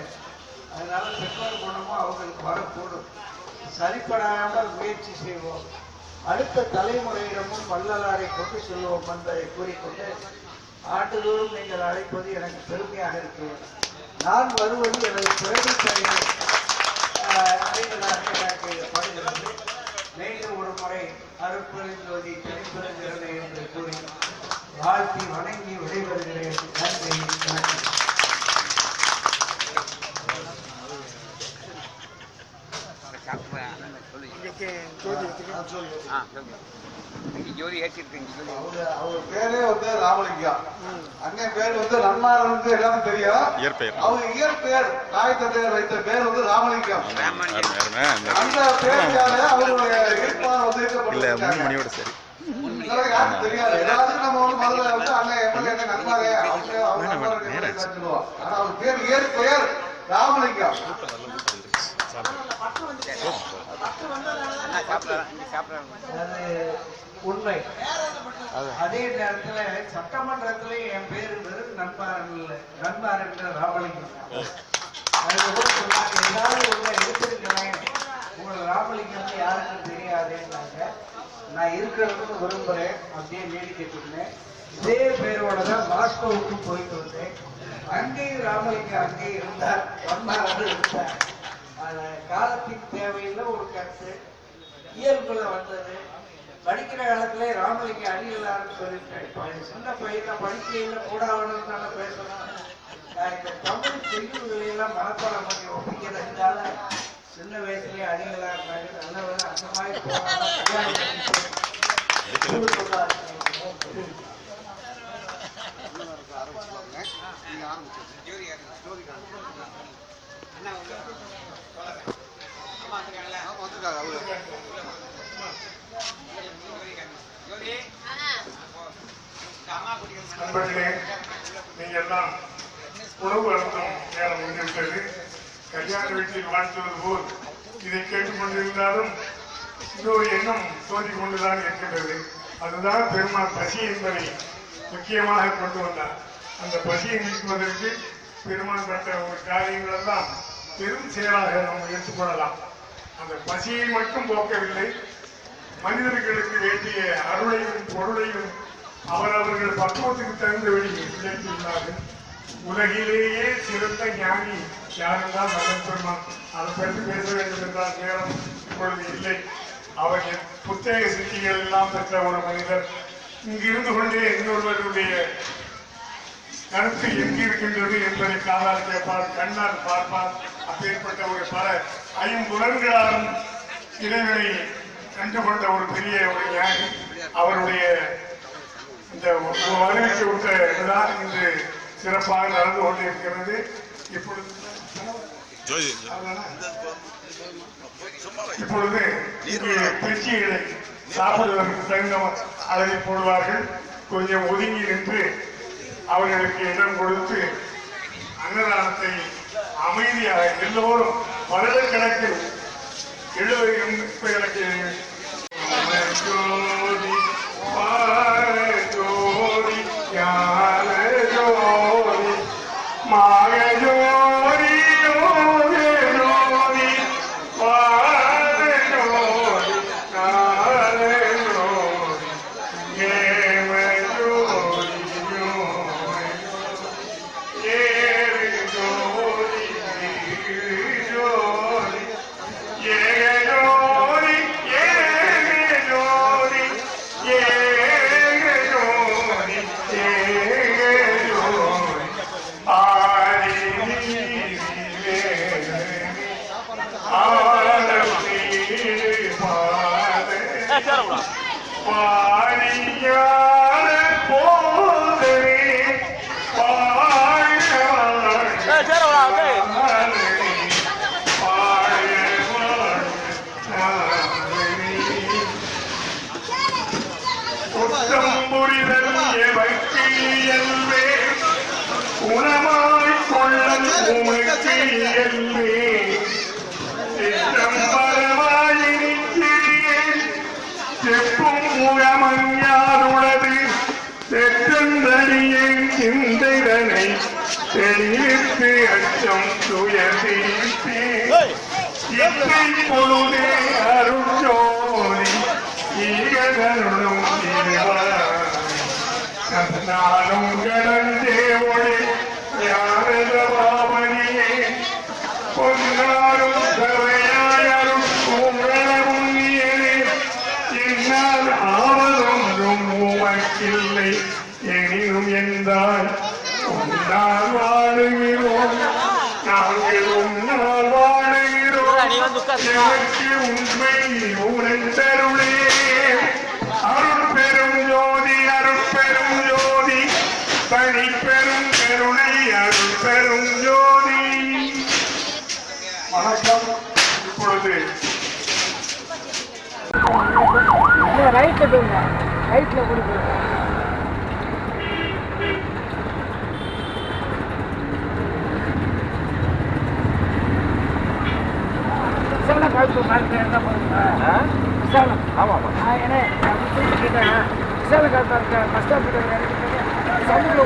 அதனால பெற்றோர் குணமும் அவங்களுக்கு வரக்கூடும். சரிப்படாமல் முயற்சி செய்வோம். அடுத்த தலைமுறையிடமும் வள்ளலாரை கொண்டு செல்வோம் என்பதை கூறிக்கொண்டு ஆண்டுதோறும் நீங்கள் அழைப்பது எனக்கு பெருமையாக இருக்கிறது. நான் வருவது எனது பிறகு அறிந்ததாக எனக்கு படுகிறது. மீண்டும் ஒரு முறை அருட்பெருஞ்சோதி தனிப்பெருங்கிறது என்று கூறி வாழ்த்தி வணங்கி விடைபெறுகிறேன். நன்றி, வணக்கம். அவர் பேரே வந்து ராமலிங்கம். அண்ணன் பேர் வந்து நன்மாரன் வந்து எல்லாரும் தெரியும். அவங்க இயற்பெயர் தாய் தந்தையர் வைத்த பேர் வந்து ராமலிங்கம். அந்த பேரையால அவருடைய ஈர்ப்பாளர் வந்து யாரும் தெரியாது. எல்லாத்துக்கும் நம்ம வந்து முதல்ல வந்து அண்ணன் எம்எல்ஏ நன்மாரே சொல்லுவோம். ஆனா அவர் பேர் இயற்பெயர் ராமலிங்கம். அது உண்மை. அதே நேரத்துல சட்டமன்றத்துல என் பேரு வெறும் நண்பாரன் இல்லை, நண்பாரன் ராமலிங்கம். எல்லாரும் உங்களை எடுத்திருக்கிறேன், உங்களை ராமலிங்கம் யாருக்கும் தெரியாதுன்னாங்க. நான் இருக்கிறதுன்னு விரும்புறேன், அப்படியே நீடிக்கிட்டு இருந்தேன். இதே பேரோட தான் மாஸ்கோவுக்கு போயிட்டு வந்தேன். அங்கேயும் ராமலிங்கம் அங்கே இருந்தார், நண்பாரன் இருந்தார். காலத்தின் தேவையில்லை ஒரு கருத்து இயல்புல வந்தது. படிக்கிற காலத்துல ராமலிங்க அடிகளார்னு சொல்லிட்டேன். சின்ன பையன் படிக்கையில கூடாதுன்னு தானே பேசணும். இந்த தமிழ் செய்திகளை எல்லாம் மனப்பாடம் பண்ணி ஒப்பிக்கிறதுனால சின்ன வயசுலயே அடிகளார் நல்லவர் அந்த மாதிரி நண்பர்களே, நீங்க எல்லாம் உணவு அருந்தும் நேரம் வந்துவிட்டது. கல்யாண வீட்டில் வாழ்த்துவது போல் இதை கேட்டுக்கொண்டிருந்தாலும் இன்னொரு எண்ணம் தோன்றிக் கொண்டுதான் இருக்கின்றது. அதுதான் பெருமாள் பசி என்பதை முக்கியமாக கொண்டு வந்தார். அந்த பசியை நீக்குவதற்கு பெருமாள் பட்ட ஒரு காரியங்கள் எல்லாம் பெரும் செயலாக நாம் எடுத்துக்கொள்ளலாம். அந்த பசியை மட்டும் போக்கவில்லை, மனிதர்களுக்கு வேண்டிய அருளையும் பொருளையும் அவரவர்கள் பக்குவத்துக்கு தகுந்தபடி விளக்கியுள்ளார்கள். உலகிலேயே சிறந்த ஞானி யாரென்றால் மகன் பெருமான். அதை பற்றி பேச வேண்டும் என்றால் நேரம் இப்பொழுது இல்லை. அவர் புத்தக சித்திகள் எல்லாம் பெற்ற ஒரு மனிதர். இங்கிருந்து கொண்டே இன்னொருவருடைய கருத்து எங்கிருக்கின்றது என்பதை காதால் கேட்பார், கண்ணால் பார்ப்பார். அப்பேற்பட்ட ஒரு பல ஐம்புலன்களாலும் இறைவனை கண்டுகொண்ட ஒரு பெரிய ஒரு ஞானி. அவருடைய இந்த வரவேற்று விட்ட விழா இன்று சிறப்பாக நடந்து கொண்டிருக்கிறது. இப்பொழுது இங்கே திருச்சிகளை சாப்பிடுவதற்கு தகுந்த அளவில் போடுவார்கள். கொஞ்சம் ஒதுங்கி நின்று அவர்களுக்கு இடம் கொடுத்து அன்னதானத்தை அமைதியாக எல்லோரும் வருடக்கணக்கில் 70 எனக்கு ஜோதி ஜோதி ஞான ஜோதி மாக ஜோதி ஜோதி ஜோதி பார ஜோதி ஞான ஜோதி ஏம ஜோதி ஜோதி ஏறு ஜோதி ஜோதி ஏ ஜோதி ஏ பாரியார போதே உணமாய் கொள்ளல் உனக்கு இயல்பே சிற்றம்பரமாயிருக்கிறேன் செப்பும் முகமஞ்ஞாருளது தெற்றந்தடியேன் சிந்தைதனை தெளிவித்து அச்சம் துயர்த்தேன் இசை பொழுதே அருட்சோதி ஈகதருளும் நானும் கடந்தே ஒளி ஞானத பாவனியே பொன்னாரும் சபையாயரும் உங்களவும் என்னால் ஆவதொன்றும் உமக்கில்லை எனினும் என்றால் உன்னால் வாழுகிறோம் நாங்கள் உன்னால் வாழுகிறோம் எனக்கு உண்மை உணர்ந்தருளே அருள் பெரும் ஜோதி அருள் பெரும் ஜோதி பணி பெரும் கருணை அருள் பெரும் ஜோதி. வணக்கம். இப்பொழுது ரைட்ல போங்க, ரைட்ல கொடுங்க. விசாலம் காய்ப்பு மார்க்கு என்ன பண்ணுங்க? விசாலம். ஆமாம். ஏன்னா கேட்டேன் விசாலம் காய்ப்பா இருக்க பஸ் ஸ்டாப் சமூக